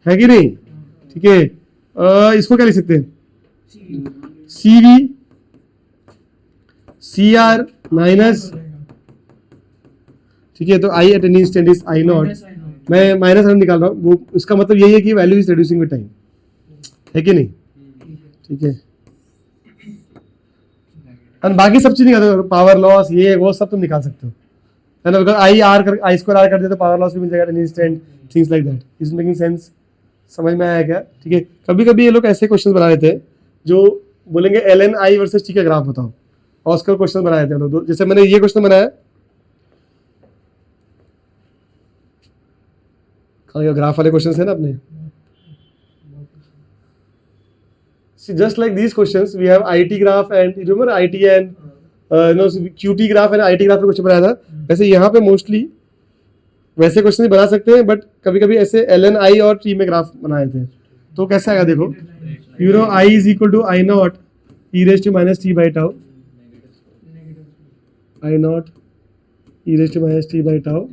है कि नहीं? ठीक है. इसको क्या लिख सकते हैं? CV CR माइनस, ठीक है. तो I at any instant is I not. मैं माइनस निकाल रहा हूँ, वो इसका मतलब यही है कि value is reducing with time, है कि नहीं? ठीक है. और बाकी सब चीज निकाल, पावर लॉस ये वो सब तुम निकाल सकते हो, है ना. बिकॉज आई स्क्वायर आर कर दिया तो पावर लॉस भी मिल जाएगा, instant things like that. Is making sense? समझ में आया क्या? ठीक है. कभी कभी ये लोग ऐसे क्वेश्चन बना लेते हैं जो बोलेंगे ln I वर्सेस t का ग्राफ बताओ, और उसका क्वेश्चन बनाए थे हम लोग. जैसे मैंने ये क्वेश्चन बनाया, ग्राफ वाले क्वेश्चन है ना अपने. Just like these questions, we have IT graph and you remember IT and QT graph and IT graph पे क्वेश्चन बनाया था. वैसे यहाँ पे मोस्टली वैसे क्वेश्चन बना सकते हैं, बट कभी कभी ऐसे ln I और t में ग्राफ बनाए थे. तो कैसे आएगा देखो? You know I is equal to I naught e raise to minus t by tau, I naught e raise to minus t by tau.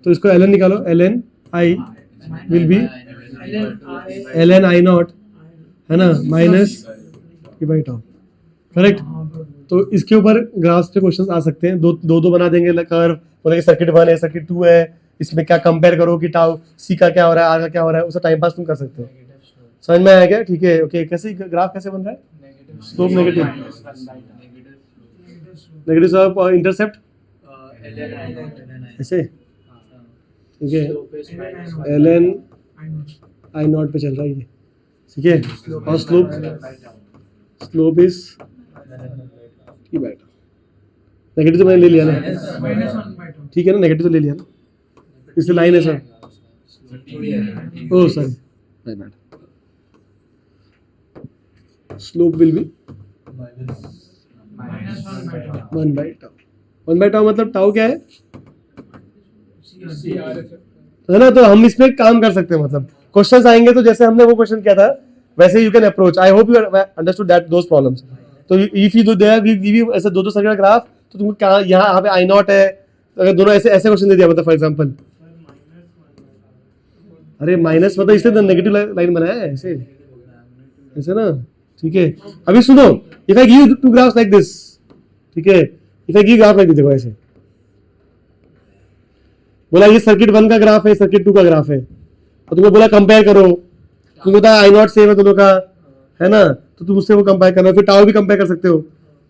तो इसको ln निकालो, ln I will be ln I not, है ना, minus t by tau. Correct. तो इसके ऊपर graphs पे questions आ सकते हैं. दो बना देंगे कर्व, बोलेंगे सर्किट 1 है, सर्किट 2 है, इसमें क्या कंपेयर करो कि टाउ सी का क्या हो रहा है, आर का क्या हो रहा है, उसका टाइम पास तुम कर सकते हो. समझ में आया क्या? ठीक है. ओके. कैसे ग्राफ कैसे बन रहा है? स्लोप नेगेटिव, नेगेटिव स्लोप और इंटरसेप्ट ऐसे, ठीक है. ln I नॉट पे चल रहा है ये, ठीक है. और slope is t by tau. Negative तो मैंने ले लिया ना, ठीक है ना, नेगेटिव तो ले लिया ना, इसलिए लाइन है sir. Oh sorry, my bad. Slope will be 1 by tau. 1 by tau मतलब टाउ क्या है ना. तो हम इसमें काम कर सकते हैं, मतलब क्वेश्चंस आएंगे तो जैसे हमने वो क्वेश्चन किया था वैसे you can approach. I hope you understood that those problems. तो if you do there we give you ऐसे दो सर्किट का ग्राफ, तो तुमको क्या यहाँ पे आई नॉट है, अगर दोनों ऐसे ऐसे क्वेश्चन दे दिया मतलब फॉर एग्जाम्पल, अरे माइनस मतलब इससे नेगेटिव लाइन बनाया है ऐसे ऐसे ना, ठीक है। अभी सुनो, if I give two graphs like this, ठीक है, if I give graph like this, देखो ऐसे बोला ये सर्किट 1 का ग्राफ है, सर्किट 2 का ग्राफ है, और तुमको बोला कंपेयर करो, तुमको बताया आई नॉट सेम है दोनों का, है ना, तो तुम उससे वो कंपेयर करना, फिर टाउ भी कंपेयर कर सकते हो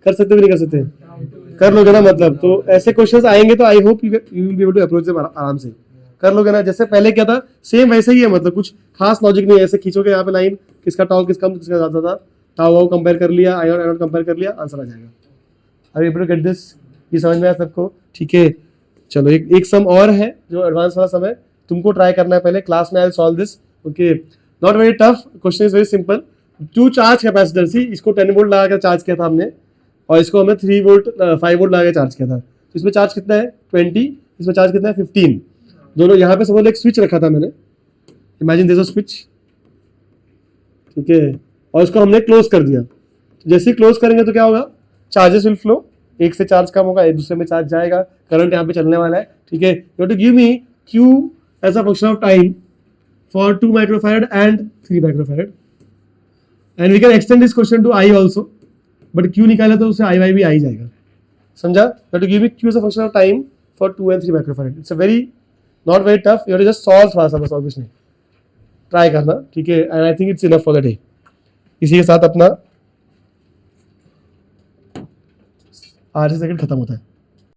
कि नहीं कर सकते, कर लोगे ना मतलब। तो ऐसे क्वेश्चंस आएंगे तो I hope you will be able to approach them आराम से, कर लोगे ना। जैसे पहले क्या था सेम वैसे ही है, मतलब कुछ खास लॉजिक नहीं है, ऐसे खींचोगे यहाँ पे लाइन, किसका टाउ किस कम किसका ज्यादा था, टाउ वाउ कंपेयर कर लिया, आई नॉट कंपेयर कर लिया, आंसर आ जाएगा। Are you able to get this? ये समझ में आया सबको? ठीक है, चलो एक सम और है जो एडवांस वाला सम है, तुमको ट्राई करना है पहले क्लास में, I will solve this, okay, not very tough, question is very simple. 2 charge capacitor थी, इसको 10 वोल्ट लगा कर चार्ज किया था हमने, और इसको हमने 3 वोल्ट 5 वोल्ट लगा के चार्ज किया था। तो इसमें चार्ज कितना है 20, इसमें चार्ज कितना है 15। दोनों यहाँ पे समझ लो एक स्विच रखा था मैंने, इमेजिन दिस स्विच, ठीक है, और इसको हमने क्लोज कर दिया। तो जैसे ही क्लोज करेंगे तो क्या होगा, चार्जेस विल फ्लो, एक से चार्ज कम होगा, एक दूसरे में चार्ज जाएगा, करंट यहाँ पे चलने वाला है, ठीक है। You have to give me Q as a function of time for 2 microfarad and 3 microfarad, and we can extend this question to I also, but Q निकाला तो उससे I भी आ ही जाएगा, समझा? You have to give me Q as a function of time for 2 and 3 microfarad. It's a very not very tough, you have to just solve थोड़ा सा, बस और कुछ नहीं, ट्राई करना, ठीक है, and I think it's enough for the day. इसी के साथ अपना 8 सेकंड खत्म होता है।